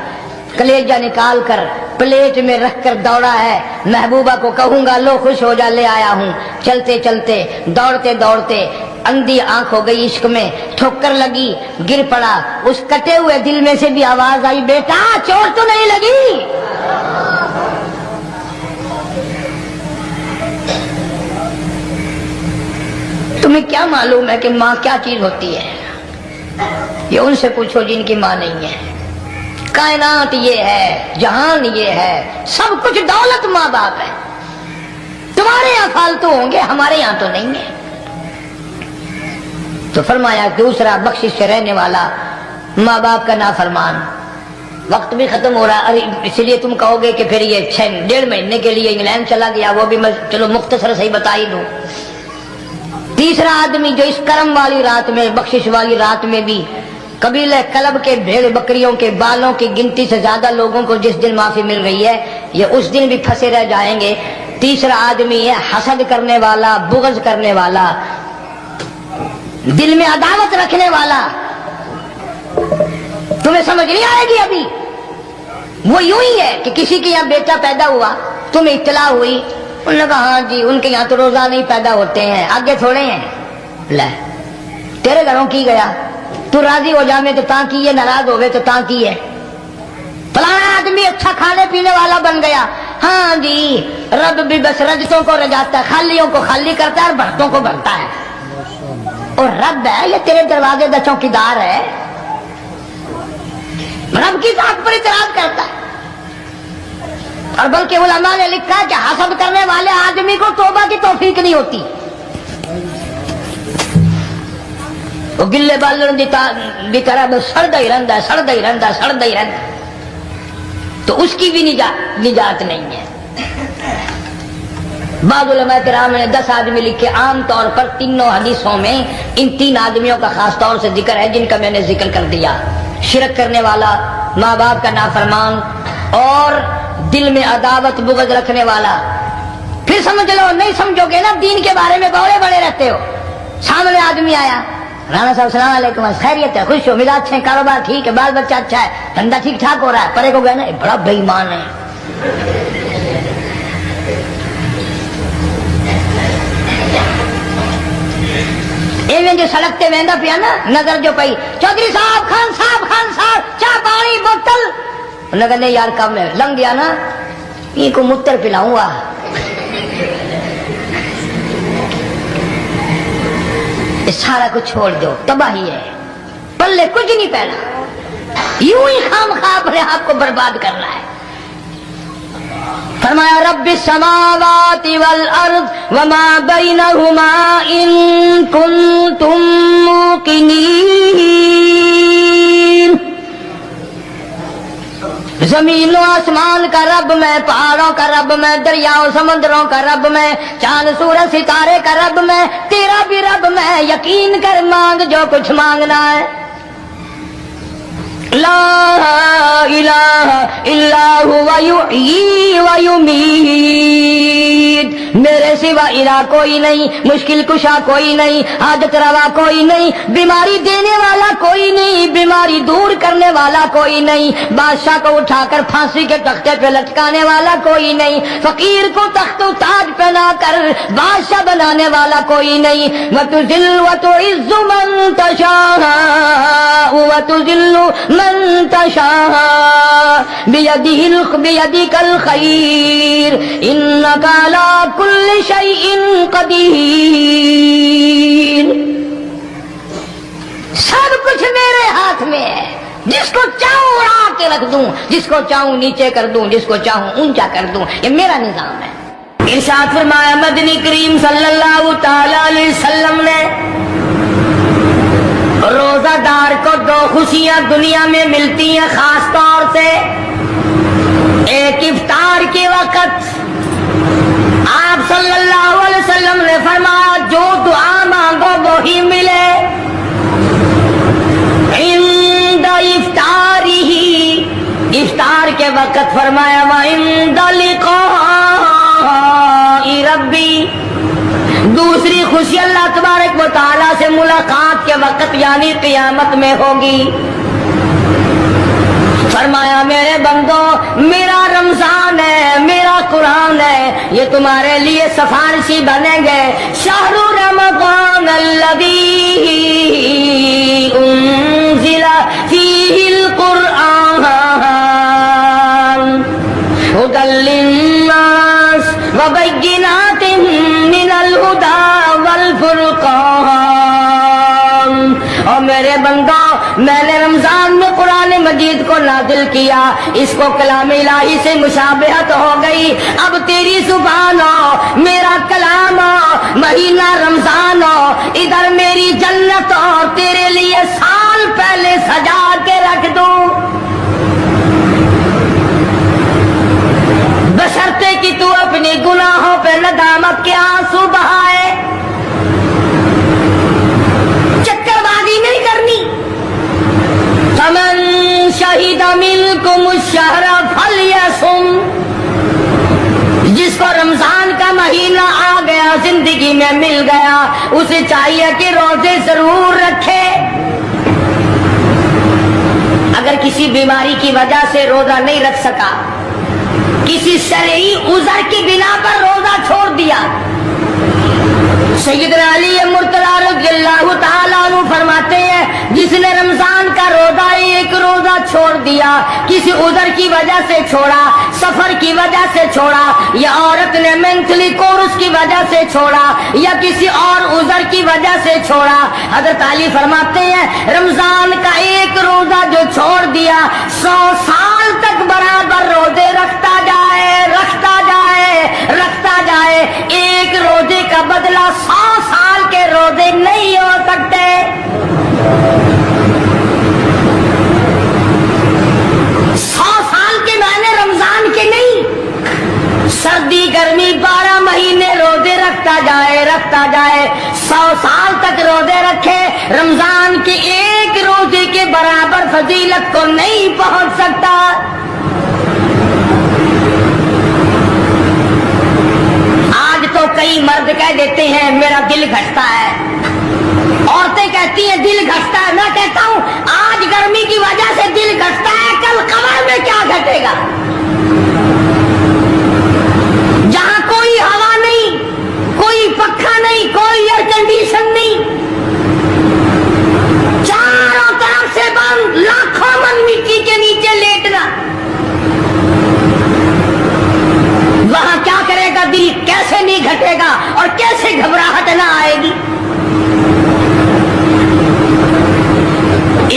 کلیجہ نکال کر پلیٹ میں رکھ کر دوڑا ہے، محبوبہ کو کہوں گا لو خوش ہو جا، لے آیا ہوں۔ چلتے چلتے دوڑتے دوڑتے اندھی آنکھ ہو گئی عشق میں، ٹھوکر لگی، گر پڑا، اس کٹے ہوئے دل میں سے بھی آواز آئی بیٹا چوٹ تو نہیں لگی؟ تمہیں کیا معلوم ہے کہ ماں کیا چیز ہوتی ہے؟ یہ ان سے پوچھو جن کی ماں نہیں ہے۔ کائنات یہ ہے، جہان یہ ہے، سب کچھ دولت ماں باپ ہے۔ تمہارے یہاں فالتو ہوں گے، ہمارے یہاں تو نہیں ہے۔ تو فرمایا دوسرا بخشش سے رہنے والا ماں باپ کا نافرمان۔ وقت بھی ختم ہو رہا، ارے اس لیے تم کہو گے کہ پھر یہ 1.5 مہینے کے لیے انگلینڈ چلا گیا، وہ بھی میں چلو مختصر صحیح بتا ہی دوں۔ تیسرا آدمی جو اس کرم والی رات میں، بخشش والی رات میں بھی قبیلہ کلب کے بھیڑ بکریوں کے بالوں کی گنتی سے زیادہ لوگوں کو جس دن معافی مل رہی ہے، یہ اس دن بھی پھنسے رہ جائیں گے۔ تیسرا آدمی ہے حسد کرنے والا، بغض کرنے والا، دل میں عداوت رکھنے والا۔ تمہیں سمجھ نہیں آئے گی ابھی۔ وہ یوں ہی ہے کہ کسی کے یہاں بیٹا پیدا ہوا، تمہیں اطلاع ہوئی، انہوں نے کہا ہاں جی ان کے یہاں تو روزہ نہیں پیدا ہوتے ہیں، آگے تھوڑے ہیں، لے تیرے گھروں کی گیا، تو راضی ہو جا میں تو تاں کی ہے، ناراض ہوئے تو تاں کی ہے۔ فلانا آدمی اچھا کھانے پینے والا بن گیا، ہاں جی رب بھی بس رجتوں کو رجاتا ہے، خالیوں کو خالی کرتا ہے اور بھرتوں کو بھرتا ہے، اور رب ہے یہ تیرے دروازے کا چوکیدار ہے، رب کی ذات پر اعتراض کرتا ہے۔ اور بلکہ علماء نے لکھا کہ حسد کرنے والے آدمی کو توبہ کی توفیق نہیں ہوتی، وہ گلے بالن دی طرح بس سڑتا ہی رہتا ہے، سڑتا ہی رہتا ہے، سڑتا ہی رہتا ہے، تو اس کی بھی نجات نہیں ہے۔ بعض علماء کرام نے 10 آدمی لکھے، عام طور پر تینوں حدیثوں میں ان 3 آدمیوں کا خاص طور سے ذکر ہے جن کا میں نے ذکر کر دیا، شرک کرنے والا، ماں باپ کا نافرمان، اور دل میں عداوت بغض رکھنے والا۔ پھر سمجھ لو، نہیں سمجھو گے نا دین کے بارے میں بڑے بڑے رہتے ہو۔ سامنے آدمی آیا، رانا صاحب السلام علیکم، خیریت ہے، خوش ہو، مزاج اچھے ہیں، کاروبار ٹھیک ہے، بال بچہ اچھا ہے، دھندا ٹھیک ٹھاک ہو رہا ہے، پرے کو گئے نا بڑا بے ایمان ہے، ایویں جو سڑکتے ویندا پیا نا، نظر جو پئی، چودھری صاحب، خان صاحب، چاہ پانی بوتل، انہوں نے کہا نہیں یار کم ہے، لنگ گیا نا یہ کو متر پلاؤں گا۔ سارا کچھ چھوڑ دو، تباہی ہے، پلے کچھ نہیں پہنا، یوں ہی خام خواہ اپنے آپ کو برباد کرنا ہے۔ فرمایا رب السماوات والارض وما بینہما ان کنتم موقنین، زمین و آسمان کا رب میں، پہاڑوں کا رب میں، دریاؤں سمندروں کا رب میں، چاند سورج ستارے کا رب میں، تیرا بھی رب میں، یقین کر مانگ جو کچھ مانگنا ہے۔ لا الہ الا هو یحیی و یمیت، میرے سوا الہ کوئی نہیں، مشکل کشا کوئی نہیں، حاجت روا کوئی نہیں، بیماری دینے والا کوئی نہیں، بیماری دور کرنے والا کوئی نہیں، بادشاہ کو اٹھا کر پھانسی کے تختے پہ لٹکانے والا کوئی نہیں، فقیر کو تخت و تاج پہنا کر بادشاہ بنانے والا کوئی نہیں۔ وتذل وتعز من تشاء وتذل من تشاء بیدک الخیر انک علی کل شیء قدیر، سب کچھ میرے ہاتھ میں ہے، جس کو چاہوں اڑا کے رکھ دوں، جس کو چاہوں نیچے کر دوں، جس کو چاہوں اونچا کر دوں، یہ میرا نظام ہے۔ ارشاد فرمایا مدنی کریم صلی اللہ تعالی علیہ وسلم نے، روزہ دار کو 2 خوشیاں دنیا میں ملتی ہیں خاص طور سے، ایک افطار کے وقت آپ صلی اللہ علیہ وسلم نے فرمایا جو دعا مانگو وہی ملے، عند افطارہ، افطار کے وقت فرمایا وعند لقاء ربی، دوسری خوشی اللہ تبارک و تعالیٰ سے ملاقات کے وقت یعنی قیامت میں ہوگی۔ فرمایا میرے بندو میرا رمضان ہے، میرا قرآن ہے، یہ تمہارے لیے سفارشی بنیں گے۔ شہر رمضان الذی انزل فیہ القرآن ھدی للناس وبینات من الہدی والفرقان میرے بندو میں نے رمضان میں قرآن مجید کو نازل کیا, اس کو کلام الہی سے مشابہت ہو گئی. اب تیری زبان ہو, میرا کلام ہو, مہینہ رمضان ہو, ادھر میری جنت اور تیرے لیے سال پہلے سجا کے رکھ دوں, بشرطے کہ تو اپنی گناہوں پہ ندامت کے آنسو بہائے. چکر بازی نہیں کرنی. فمن شہد منکم الشہر فلیصم, جس کو رمضان کا مہینہ آ گیا, زندگی میں مل گیا, اسے چاہیے کہ روزے ضرور رکھے. اگر کسی بیماری کی وجہ سے روزہ نہیں رکھ سکا, کسی شرعی عذر کی بنا پر روزہ چھوڑ دیا, سیدنا علی مرتضی رضی اللہ تعالیٰ عنہ فرماتے ہیں جس نے رمضان کا روزہ ایک روزہ چھوڑ دیا, کسی عذر کی وجہ سے چھوڑا, سفر کی وجہ سے چھوڑا, یا عورت نے مینٹلی کورس کی وجہ سے چھوڑا, یا کسی اور عذر کی وجہ سے چھوڑا, حضرت علی فرماتے ہیں رمضان کا ایک روزہ جو چھوڑ دیا 100 سال تک برابر روزے رکھتا جائے, رکھتا جائے, رکھتا جائے. ایک روزے کا بدلہ 100 سال کے روزے نہیں ہو سکتے. 100 سال کے معنی رمضان کے نہیں, سردی گرمی 12 مہینے روزے رکھتا جائے, رکھتا جائے, 100 سال تک روزے رکھے, رمضان کے ایک روزے کے برابر فضیلت کو نہیں پہنچ سکتا. آج تو کئی مرد کہہ دیتے ہیں میرا دل گھٹتا ہے, عورتیں کہتی ہیں دل گھٹتا ہے. میں کہتا ہوں آج گرمی کی وجہ سے دل گھٹتا ہے, کل قمر میں کیا گھٹے گا؟ جہاں کوئی ہوا نہیں, کوئی پنکھا نہیں, کوئی ایئر کنڈیشن نہیں, چاروں طرف سے بند, لاکھوں من مٹی کے نیچے لیٹنا, وہاں کیا کرے گا دل؟ کیسے نہیں گھٹے گا اور کیسے گھبراہٹ نہ آئے گی؟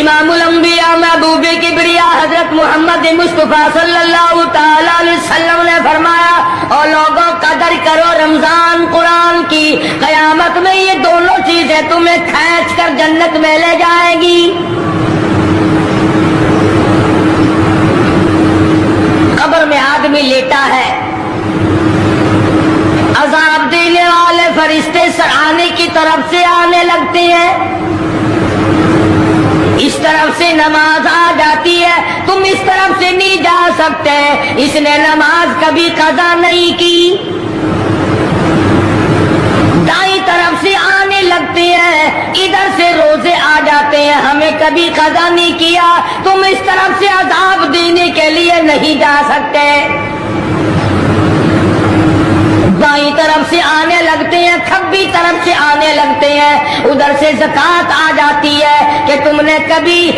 امام الانبیاء محبوب کبریا حضرت محمد مصطفیٰ صلی اللہ تعالی علیہ وسلم نے فرمایا اور لوگوں قدر کرو رمضان قرآن کی, قیامت میں یہ دونوں چیزیں تمہیں کھینچ کر جنت میں لے جائے گی. قبر میں آدمی لیٹا ہے, عذاب دینے والے فرشتے سرانے کی طرف سے آنے لگتے ہیں, اس طرف سے نماز آ جاتی ہے, تم اس طرف سے نہیں جا سکتے, اس نے نماز کبھی قضا نہیں کی. دائیں طرف سے آنے لگتے ہیں, ادھر سے روزے آ جاتے ہیں, ہمیں کبھی قضا نہیں کیا, تم اس طرف سے عذاب دینے کے لیے نہیں جا سکتے. بائیں طرف سے آنے لگتے ہیں, کھبی طرف سے آنے لگتے ہیں, ادھر سے زکات آ جاتی ہے کہ تم نے کبھی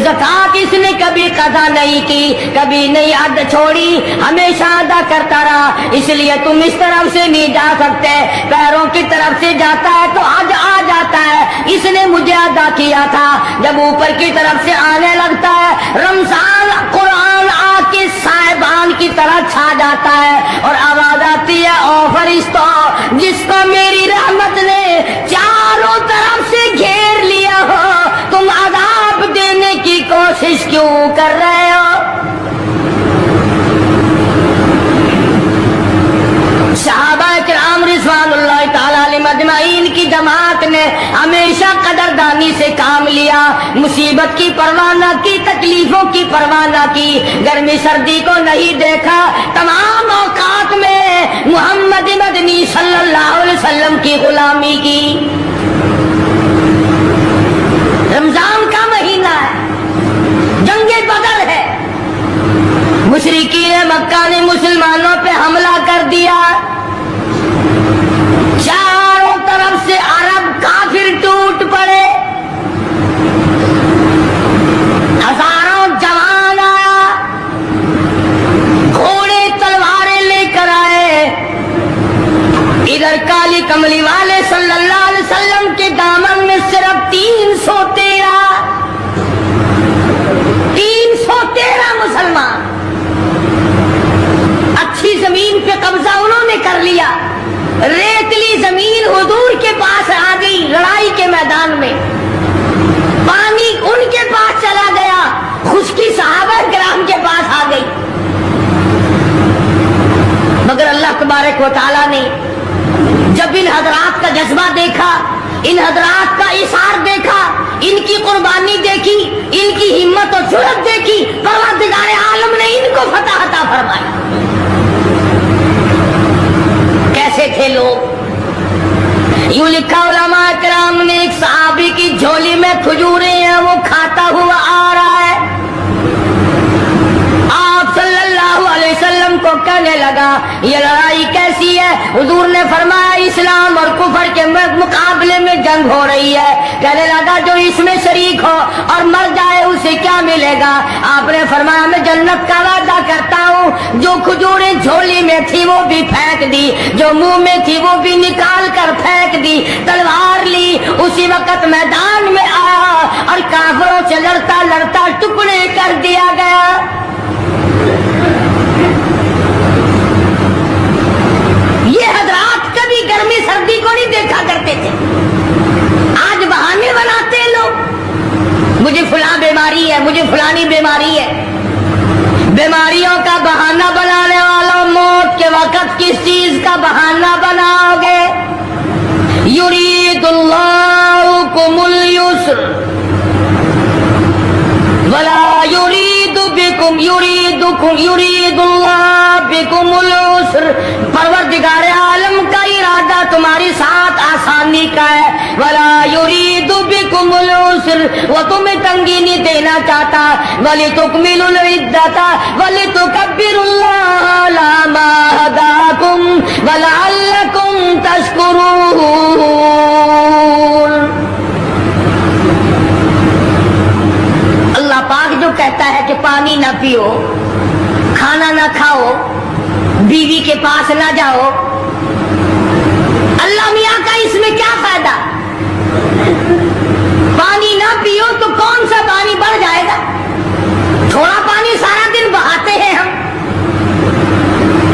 زکات اس نے کبھی قضا نہیں کی, کبھی نہیں ادا چھوڑی, ہمیشہ ادا کرتا رہا, اس لیے تم اس طرف سے نہیں جا سکتے. پیروں کی طرف سے جاتا ہے تو حج آ جاتا ہے, اس نے مجھے ادا کیا تھا. جب اوپر کی طرف سے آنے لگتا ہے رمضان قرآن آ کے صاحبان کی طرح چھا جاتا ہے اور آواز آتی ہے او فرشتوں جس کو میری رحمت نے چاروں طرف سے گھیر لیا ہو, تم عذاب دینے کی کوشش کیوں کر رہے ہو؟ صحابہ کرام رضوان اللہ تعالی علیہم اجمعین کی جماعت نے ہمیشہ قدردانی سے کام لیا, مصیبت کی پرواہ نہ کی, تکلیفوں کی پرواہ نہ کی, گرمی سردی کو نہیں دیکھا, تمام اوقات میں محمد مدنی صلی اللہ علیہ وسلم کی غلامی کی. رمضان کا مہینہ ہے, جنگ بدر ہے, مشرکین مکہ نے مسلمانوں پہ حملہ کر دیا, چاروں طرف سے عرب کافر ٹوٹ پڑے, ہزاروں جوان آیا, گھوڑے تلواریں لے کر آئے, ادھر کالی کملی والے صلی اللہ علیہ وسلم کے دامن میں صرف 313 و تعالیٰ نے جب ان حضرات کا جذبہ دیکھا، ان حضرات کا اثار دیکھا، ان کی قربانی دیکھی، ان کی ہمت و جرأت دیکھی، پروردگار عالم نے ان کو فتح عطا فرمائی۔ کیسے تھے لوگ؟ یوں لکھا علماء کرام نے، ایک صحابی کی جھولی میں کھجوریں ہیں، وہ کھاتا ہوا آ رہا ہے، آپ صلی اللہ علیہ وسلم کو کہنے لگا یہ لڑائی کیسی ہے؟ حضور نے فرمایا اسلام اور کفر کے مقابلے میں جنگ ہو رہی ہے۔ کہنے لگا جو اس میں شریک ہو اور مر جائے اسے کیا ملے گا؟ آپ نے فرمایا میں جنت کا وعدہ کرتا ہوں، جو کھجوریں جھولی میں تھی وہ بھی پھینک دی، جو منہ میں تھی وہ بھی نکال کر پھینک دی، تلوار لی، اسی وقت میدان میں آیا اور کافروں سے لڑتا لڑتا ٹکڑے کر دیا گیا۔ یہ حضرات کبھی گرمی سردی کو نہیں دیکھا کرتے تھے، آج بہانے بناتے ہیں لوگ، مجھے فلاں بیماری ہے، مجھے فلانی بیماری ہے۔ بیماریوں کا بہانہ بنانے والوں، موت کے وقت کس چیز کا بہانہ بناؤ گے؟ یرید اللہ کم اليسر ولا یرید بکم یرید اللہ بکم العسر۔ پروردگار عالم کا ارادہ تمہاری ساتھ آسانی کا ہے، ولا یرید بکم العسر، وہ تمہیں تنگی نہیں دینا چاہتا، ولتکملوا العدۃ ولتکبروا اللہ علی ما ہداکم ولعلکم تشکرون۔ اللہ پاک جو کہتا ہے کہ پانی نہ پیو، کھانا نہ کھاؤ، بیوی کے پاس نہ جاؤ، اللہ میاں کا اس میں کیا فائدہ؟ پانی نہ پیو تو کون سا پانی بڑھ جائے گا؟ تھوڑا پانی سارا دن بہاتے ہیں ہم،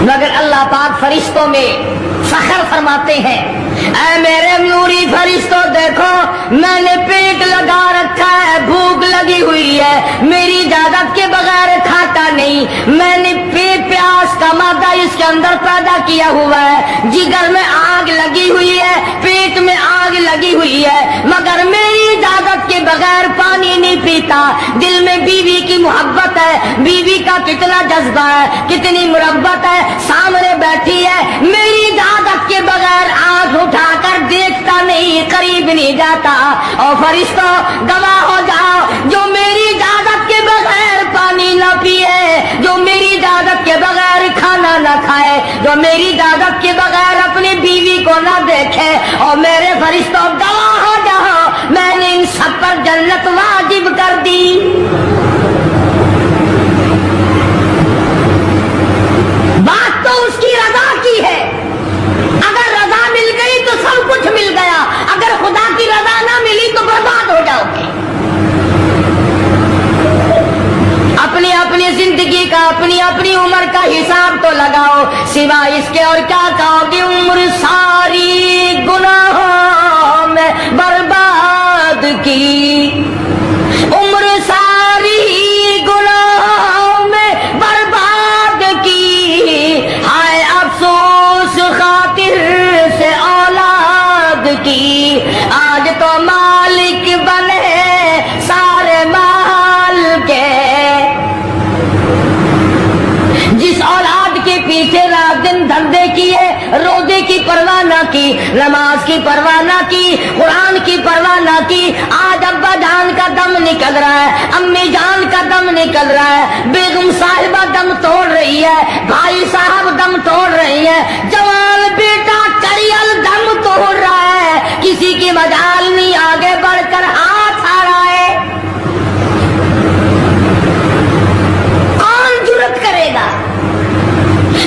مگر اللہ پاک فرشتوں میں فخر فرماتے ہیں، اے میرے نوری فرشتوں دیکھو میں نے پیٹ لگا رکھا ہے، بھوک لگی ہوئی ہے، میری اجازت کے بغیر کھاتا نہیں، میں نے پیاس کا مادہ اس کے اندر پیدا کیا ہوا ہے، جگر میں آگ لگی ہوئی ہے، پیٹ میں آگ لگی ہوئی ہے، مگر میری اجازت کے بغیر پانی نہیں پیتا۔ دل میں بیوی کی محبت ہے، بیوی کا کتنا جذبہ ہے، کتنی محبت ہے، سامنے بیٹھی ہے، میری اجازت کے بغیر آنکھ اٹھا کر دیکھتا نہیں، قریب نہیں جاتا۔ اور فرشتوں گواہ ہو جاؤ، جو میری اجازت کے بغیر پانی نہ پیے، جو میری اجازت کے بغیر کھانا نہ کھائے، جو میری اجازت کے بغیر اپنی بیوی کو نہ دیکھے، اور میرے فرشتوں گواہ ہو جاؤ میں نے ان سب پر جنت واجب کر دی۔ بات تو اس کی رضا کی ہے، اگر رضا مل گئی تو سب کچھ مل گیا، اگر خدا کی رضا نہ ملی تو برباد ہو جاؤ گے۔ اپنی اپنی زندگی کا، اپنی اپنی عمر کا حساب تو لگاؤ، سوا اس کے اور کیا کہو گی؟ عمر ساری گناہوں میں برباد کی، عمر ساری گناہوں میں برباد کی، ہائے افسوس خاطر سے اولاد کی، آج تو مالک بنے سارے مال کے، جس اولاد کے پیچھے رات دن دھندے کیے، روزے کی پرواہ نہ کی، نماز کی پرواہ نہ کی، قرآن کی پرواہ نہ کی، آج ابا جان کا دم نکل رہا ہے، امی جان کا دم نکل رہا ہے، بیگم صاحبہ دم توڑ رہی ہے، بھائی صاحب دم توڑ رہی ہے، جوان بیٹا کریل دم توڑ رہا ہے، کسی کی مجال نہیں، آگے بڑھ کر ہاتھ آ رہا ہے، کون جرأت کرے گا؟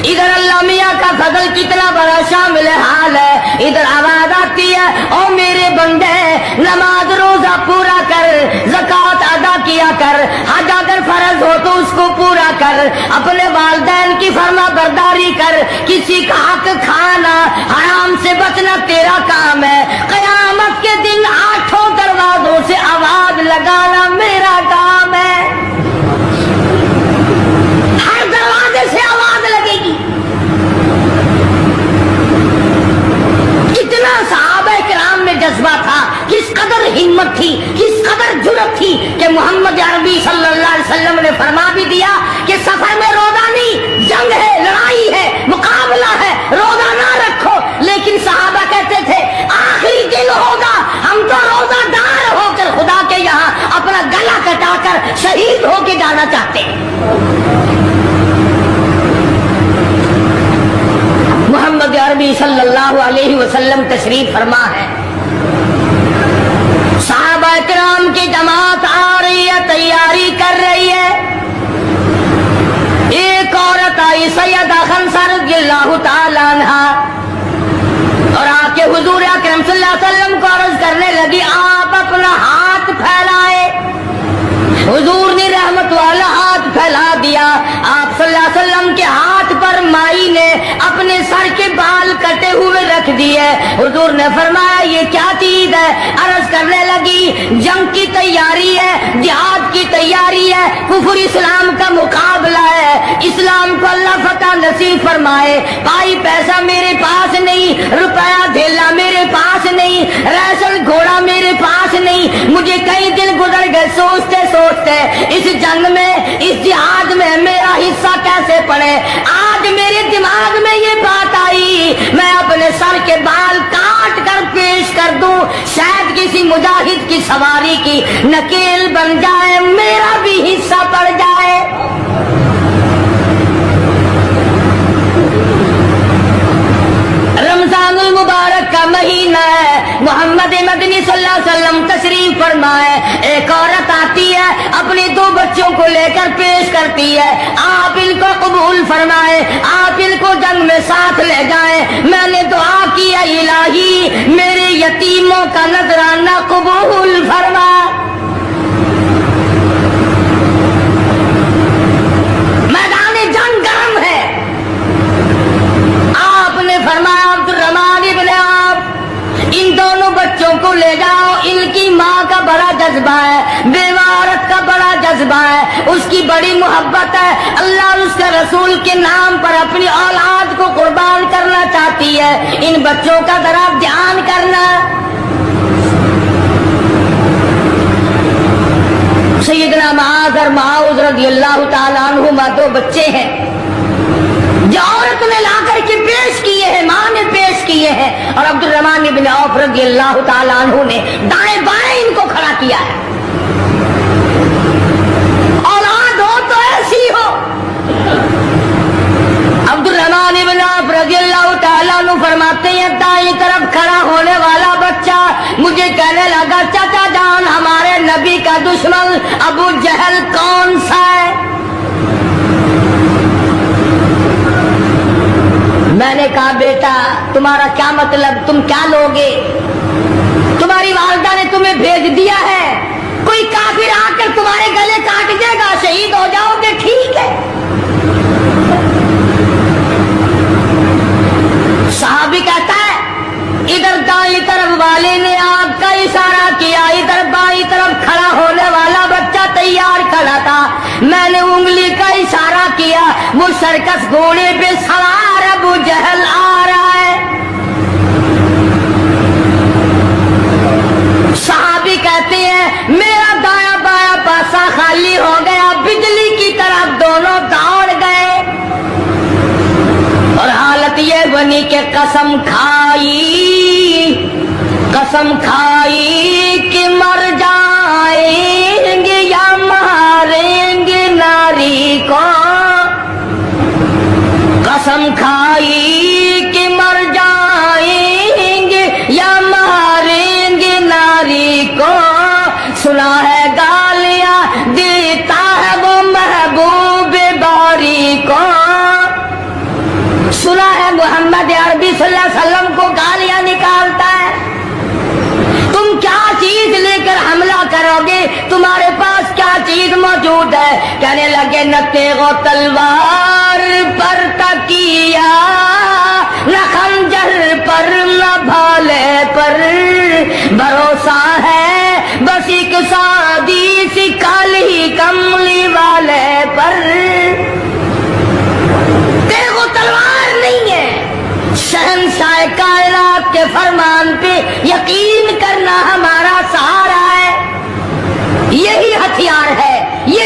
ادھر اللہ میاں کا فضل کتنا بڑا شامل حال ہے، ادھر آواز آتی ہے او میرے بندے نماز روزہ پورا کر، زکوٰۃ ادا کیا کر، حج اگر فرض ہو تو اس کو پورا کر، اپنے والدین کی فرما برداری کر، کسی کا حق کھانا، حرام سے بچنا تیرا کام ہے، قیامت کے دن 8 دروازوں سے آواز لگانا میرا کام ہے، ہر دروازے سے آواز لگے گی، صلی اللہ علیہ وسلم نے فرما بھی دیا کہ سفر میں روزہ نہیں، جنگ ہے، لڑائی ہے، مقابلہ ہے، روزہ نہ رکھو۔ لیکن صحابہ کہتے تھے آخری دن ہوگا، ہم تو روزہ دار ہو کر خدا کے یہاں اپنا گلا کٹا کر شہید ہو کے جانا چاہتے ہیں۔ محمد عربی صلی اللہ علیہ وسلم تشریف فرما ہے، صحابہ کرام کی جماعت آ رہی ہے، تیاری کر رہی ہے۔ ایک عورت آئی سیدہ خنسہ رضی اللہ تعالی عنہا، اور آ کے حضور اکرم صلی اللہ علیہ وسلم کو عرض کرنے لگی آپ اپنا ہاتھ پھیلائے۔ حضور نے رحمت والا ہاتھ پھیلا دیا، آپ صلی اللہ علیہ وسلم کے ہاتھ پر مائی نے اپنے سر کے بال کٹے ہوئے رکھ دیے۔ حضور نے فرمایا یہ کیا چیز ہے؟ عرض کرنے لگی جنگ کی تیاری ہے، جہاد کی تیاری ہے، کفر اسلام کا مقابلہ ہے، اسلام کو اللہ فتح نصیب فرمائے۔ پائی پیسہ میرے پاس نہیں، روپیہ دھیلا میرے پاس نہیں، ریشن گھوڑا میرے پاس نہیں، مجھے کئی دن گزر گئے سوچتے سوچتے اس جنگ میں، اس جہاد میں میرا حصہ کیسے پڑے۔ آج میرے دماغ میں یہ بات آئی میں اپنے سر کے بال کاٹ کر پیش کر دوں، شاید کسی مجاہد کی سواری کی نکیل بن جائے، میرا بھی حصہ پڑ جائے۔ رمضان المبارک کا مہینہ ہے، محمد مدنی صلی اللہ علیہ وسلم تشریف فرمائے۔ ایک عورت آتی ہے اپنے دو بچوں کو لے کر پیش کرتی ہے، آپ ان کو قبول فرمائے، آپ ان کو جنگ میں ساتھ لے جائیں۔ میں نے دعا کی ہے الہی میرے یتیموں کا نذرانہ قبول فرما۔ میدان جنگ گرم ہے، آپ نے فرمایا عبد الرحمان ابن آپ ان دونوں بچوں کو لے جاؤ، ان کی ماں کا بڑا جذبہ ہے، بیوہ عورت کا بڑا جذبہ ہے، اس کی بڑی محبت ہے، اللہ اور اس کے رسول کے نام پر اپنی اولاد کو قربان کرنا چاہتی ہے، ان بچوں کا ذرا دھیان کرنا۔ سیدنا معاذ اور معاذ رضی اللہ تعالیٰ عنہما دو بچے ہیں جو عورت نے لا کر کے پیش کیے ہیں، ماں نے پیش کیے ہیں، اور عبد الرحمان بن عوف رضی اللہ تعالیٰ عنہ نے دائیں بائیں ان کو کھڑا کیا ہے۔ اولاد ہو تو ایسی ہو۔ عبد الرحمان بن عوف رضی اللہ تعالیٰ عنہ فرماتے ہیں دائیں طرف کھڑا ہونے والا بچہ مجھے کہنے لگا چچا جان ہمارے نبی کا دشمن ابو جہل کون سا ہے؟ میں نے کہا بیٹا تمہارا کیا مطلب، تم کیا لوگے؟ تمہاری والدہ نے تمہیں بھیج دیا ہے، کوئی کافر آ کر تمہارے گلے کاٹ دے گا، شہید ہو جاؤ گے، ٹھیک ہے۔ صحابی کہتا ہے ادھر دائیں طرف والے نے آگ کا اشارہ کیا، ادھر بائیں طرف کھڑا ہونے والا بچہ تیار کھڑا تھا، میں نے انگلی کا اشارہ کیا، وہ سرکس گھوڑے پہ سوار ابو جہل آ رہا ہے۔ صحابی کہتے ہیں میرا دایاں بایاں پاسا خالی ہو گیا، بجلی کی طرف دونوں دوڑ گئے، اور حالت یہ بنی کہ قسم کھائی کہ مر جائیں گے یا ماریں گے ناری کو، قسم کھائی کہ مر جائیں گے یا ماریں گے ناری کو، سنا ہے گالیاں دیتا ہے وہ محبوب باری کو، سنا ہے محمد عربی صلی اللہ علیہ وسلم کو گالیاں نکالتا ہے، تم کیا چیز لے کر حملہ کرو گے، تمہارے پاس کیا چیز موجود ہے؟ کہنے لگے نہ تیغ و تلوار پر تکیہ، نہ خنجر پر نہ بھالے پر بھروسہ ہے، بس ایک سادی سی کالی کملی والے پر، تیغ و تلوار نہیں ہے، شہنشاہ کائنات کے فرمان پہ یقین کرنا ہمارا سہارا ہے، یہی ہتھیار ہے، یہ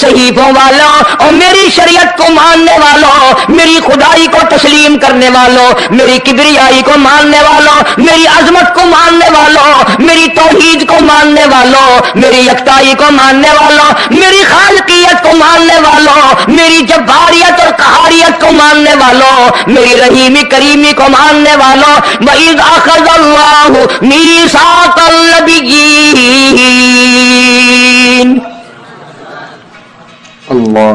صحیفوں والوں اور میری شریعت کو ماننے والوں، میری خدائی کو تسلیم کرنے والوں، میری کبریائی کو ماننے والوں، میری عظمت کو ماننے والوں، میری توحید کو ماننے والوں، میری یکتائی کو ماننے والوں، میری خالقیت کو ماننے والوں، میری جباریت اور قہاریت کو ماننے والوں، میری رحیمی کریمی کو ماننے والوں، وَإِذْ أَخَذَ اللَّهُ مِيثَاقَ النَّبِيِّينَ اللہ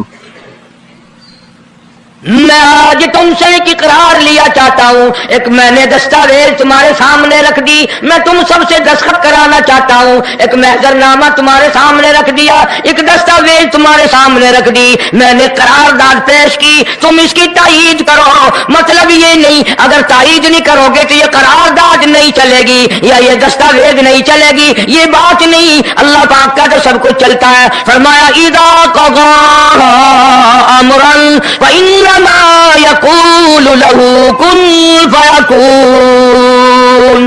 میں آج تم سے ایک اقرار لیا چاہتا ہوں، ایک میں نے دستاویز تمہارے سامنے رکھ دی، میں تم سب سے دستخط کرانا چاہتا ہوں، ایک محضر نامہ تمہارے سامنے رکھ دیا، ایک دستاویز تمہارے سامنے رکھ دی، میں نے قرارداد پیش کی، تم اس کی تائید کرو۔ مطلب یہ نہیں اگر تائید نہیں کرو گے تو یہ قرارداد نہیں چلے گی یا یہ دستاویز نہیں چلے گی، یہ بات نہیں، اللہ پاک کا تو سب کچھ چلتا ہے۔ فرمایا اذا قضى امرا فانما يقول له كن فيكون۔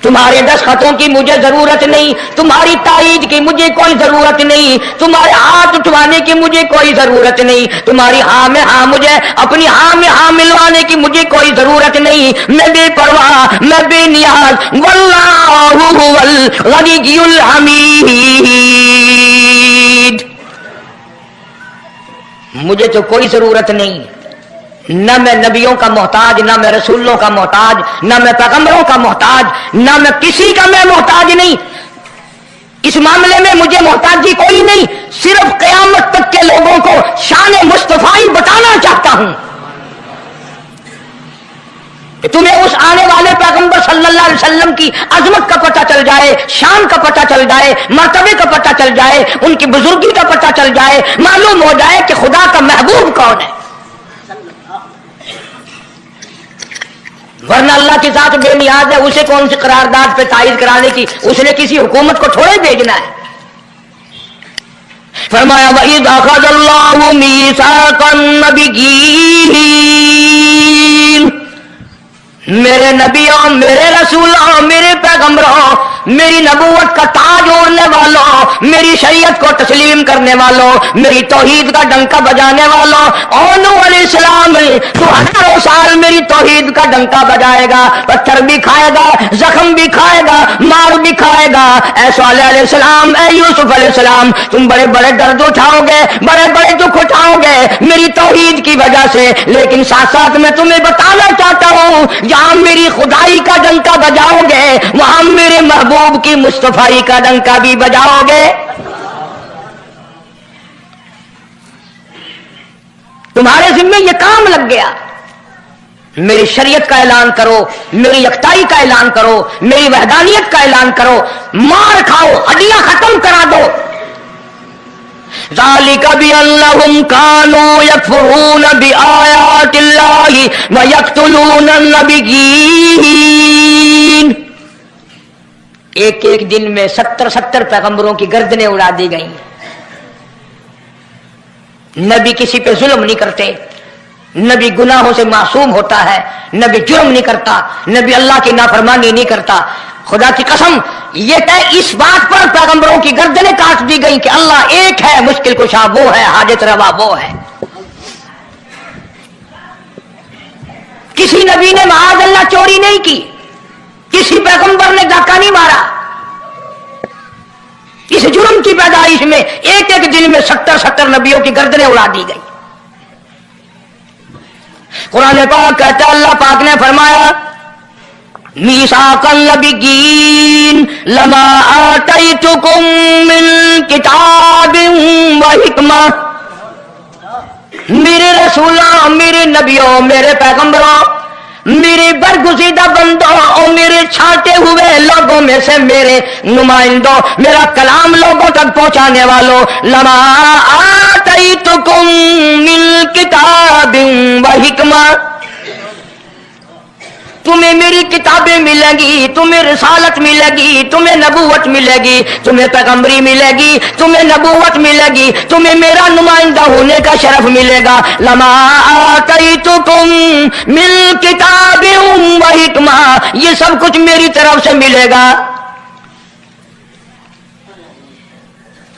تمہارے دستخطوں کی مجھے ضرورت نہیں، تمہاری تائید کی مجھے کوئی ضرورت نہیں، تمہارے ہاتھ اٹھوانے کی مجھے کوئی ضرورت نہیں، تمہاری ہاں میں ہاں مجھے اپنی ہاں میں ہاں ملوانے کی مجھے کوئی ضرورت نہیں، میں بے پرواہ، میں بے نیاز، واللہ هو الغنی الحمید۔ مجھے تو کوئی ضرورت نہیں، نہ میں نبیوں کا محتاج، نہ میں رسولوں کا محتاج، نہ میں پیغمبروں کا محتاج، نہ میں کسی کا میں محتاج نہیں، اس معاملے میں مجھے محتاجی کوئی نہیں، صرف قیامت تک کے لوگوں کو شان مصطفی بتانا چاہتا ہوں کہ تمہیں اس آنے والے پیغمبر صلی اللہ علیہ وسلم کی عظمت کا پتہ چل جائے، شان کا پتہ چل جائے، مرتبے کا پتہ چل جائے، ان کی بزرگی کا پتہ چل جائے، معلوم ہو جائے کہ خدا کا محبوب کون ہے۔ ورنہ اللہ کی ذات بے نیاز ہے، اسے کون سی قرارداد پہ تائید کرانے کی، اس نے کسی حکومت کو تھوڑے بھیجنا ہے۔ فرمایا وَإِذْ أَخَذَ اللَّهُ مِيثَاقَ النَّبِيِّينَ، میرے نبیوں، میرے رسولوں، میرے پیغمبروں، میری نبوت کا تاج اوڑھنے والوں، میری شریعت کو تسلیم کرنے والوں، میری توحید کا ڈنکا بجانے والوں، اور نوح علیہ السلام تو ہزاروں سال میری توحید کا ڈنکا بجائے گا، پتھر بھی کھائے گا، زخم بھی کھائے گا، مار بھی کھائے گا۔ اے صالح علیہ السلام، اے یوسف علیہ السلام، تم بڑے بڑے درد اٹھاؤ گے، بڑے بڑے دکھ اٹھاؤ گے میری توحید کی وجہ سے، لیکن ساتھ ساتھ میں تمہیں بتانا چاہتا ہوں جہاں میری خدائی کا ڈنکا بجاؤ گے وہاں میرے محبوب کی مصطفی کا ڈنکا بھی بجاؤ گے۔ تمہارے ذمہ یہ کام لگ گیا، میری شریعت کا اعلان کرو، میری یکتائی کا اعلان کرو، میری وحدانیت کا اعلان کرو، مار کھاؤ، ہڈیاں ختم کرا دو۔ ذالک بأنہم کانوا یکفرون بآیات اللہ ویقتلون النبیین۔ ایک ایک دن میں 70 پیغمبروں کی گردنیں اڑا دی گئیں۔ نبی کسی پہ ظلم نہیں کرتے، نبی گناہوں سے معصوم ہوتا ہے، نبی جرم نہیں کرتا، نبی اللہ کی نافرمانی نہیں کرتا۔ خدا کی قسم یہ طے اس بات پر پیغمبروں کی گردنیں کاٹ دی گئی کہ اللہ ایک ہے، مشکل کشا وہ ہے، حاجت روا وہ ہے۔ کسی نبی نے معاذ اللہ چوری نہیں کی، کسی پیغمبر نے ڈاکہ نہیں مارا۔ اس جرم کی پیدائش میں ایک ایک دن میں 70 نبیوں کی گردنیں اڑا دی گئی۔ قرآن پاک کہتا ہے، اللہ پاک نے فرمایا میثاق النبیین لما آتیتکم من کتاب و حکمہ، میرے رسولوں، میرے نبیوں، میرے پیغمبروں، میرے برگزیدہ بندوں اور میرے چھانٹے ہوئے لوگوں میں سے میرے نمائندوں، میرا کلام لوگوں تک پہنچانے والوں، لما آتیتکم من کتاب و حکمہ، تمہیں میری کتابیں ملیں گی، تمہیں رسالت ملے گی، تمہیں نبوت ملے گی، تمہیں پیغمبری ملے گی، تمہیں نبوت ملے گی، تمہیں میرا نمائندہ ہونے کا شرف ملے گا۔ لما آتیتکم من کتاب و حکمہ، یہ سب کچھ میری طرف سے ملے گا۔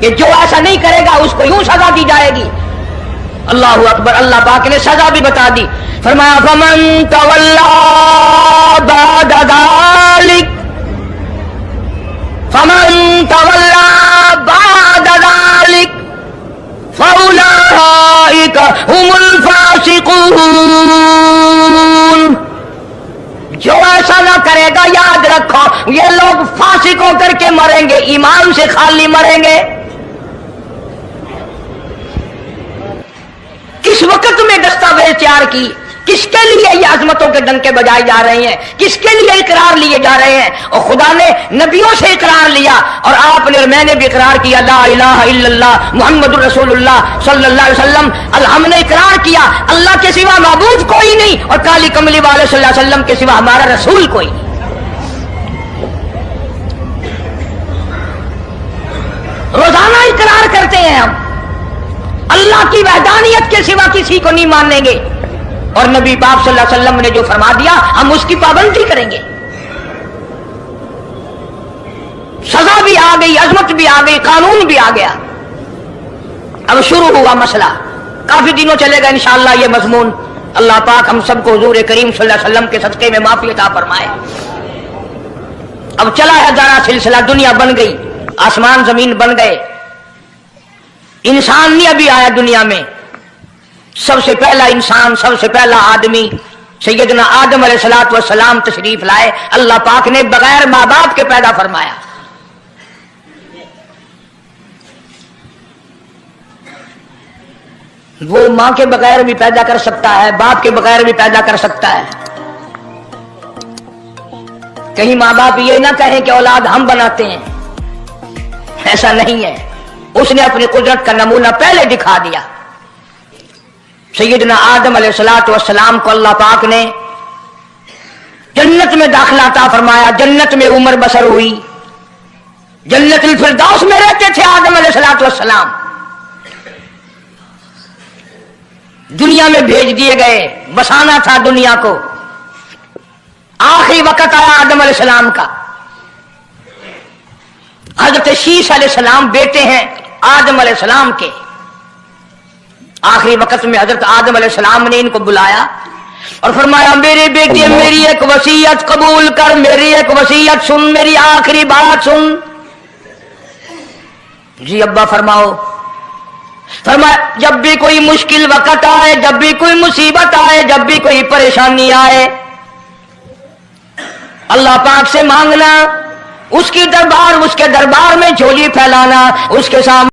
کہ جو ایسا نہیں کرے گا اس کو یوں سزا دی جائے گی. اللہ اکبر. اللہ پاک نے سزا بھی بتا دی. فرمایا فمن تولا بعد ذلک فمن تولا بعد ذلک فاولئک هم الفاسقون. جو ایسا نہ کرے گا یاد رکھو یہ لوگ فاسق ہو کر کے مریں گے, ایمان سے خالی مریں گے. کس وقت میں دستاویز تیار کی, کس کے لیے یہ عظمتوں کے ڈنکے بجائے جا رہے ہیں, کس کے لیے اقرار لیے جا رہے ہیں. اور خدا نے نبیوں سے اقرار لیا اور آپ نے اور میں نے بھی اقرار کیا لا الہ الا اللہ محمد الرسول اللہ صلی اللہ علیہ وسلم. ہم نے اقرار کیا اللہ کے سوا معبود کوئی نہیں اور کالی کملی والے صلی اللہ علیہ وسلم کے سوا ہمارا رسول کوئی نہیں. روزانہ اقرار کرتے ہیں ہم اللہ کی وحدانیت کے سوا کسی کو نہیں مانیں گے, اور نبی پاک صلی اللہ علیہ وسلم نے جو فرما دیا ہم اس کی پابندی کریں گے. سزا بھی آ گئی, عظمت بھی آ گئی, قانون بھی آ گیا. اب شروع ہوا مسئلہ, کافی دنوں چلے گا انشاءاللہ یہ مضمون. اللہ پاک ہم سب کو حضور کریم صلی اللہ علیہ وسلم کے صدقے میں معافی عطا فرمائے. اب چلا ہے ذرا سلسلہ, دنیا بن گئی, آسمان زمین بن گئے, انسان نہیں ابھی آیا دنیا میں. سب سے پہلا انسان, سب سے پہلا آدمی سیدنا آدم علیہ الصلوۃ والسلام تشریف لائے. اللہ پاک نے بغیر ماں باپ کے پیدا فرمایا. وہ ماں کے بغیر بھی پیدا کر سکتا ہے, باپ کے بغیر بھی پیدا کر سکتا ہے. کہیں ماں باپ یہ نہ کہیں کہ اولاد ہم بناتے ہیں, ایسا نہیں ہے. اس نے اپنی قدرت کا نمونہ پہلے دکھا دیا. سیدنا آدم علیہ الصلوۃ والسلام کو اللہ پاک نے جنت میں داخلہ عطا فرمایا, جنت میں عمر بسر ہوئی, جنت الفردوس میں رہتے تھے آدم علیہ الصلوۃ والسلام. دنیا میں بھیج دیے گئے, بسانا تھا دنیا کو. آخری وقت آیا آدم علیہ السلام کا. حضرت شیش علیہ السلام بیٹے ہیں آدم علیہ السلام کے. آخری وقت میں حضرت آدم علیہ السلام نے ان کو بلایا اور فرمایا میرے بیٹے میری ایک وصیت قبول کر, میری ایک وصیت سن, میری آخری بات سن. جی ابا فرماؤ. فرمایا جب بھی کوئی مشکل وقت آئے, جب بھی کوئی مصیبت آئے, جب بھی کوئی پریشانی آئے, اللہ پاک سے مانگنا, اس کے دربار میں جھولی پھیلانا, اس کے سامنے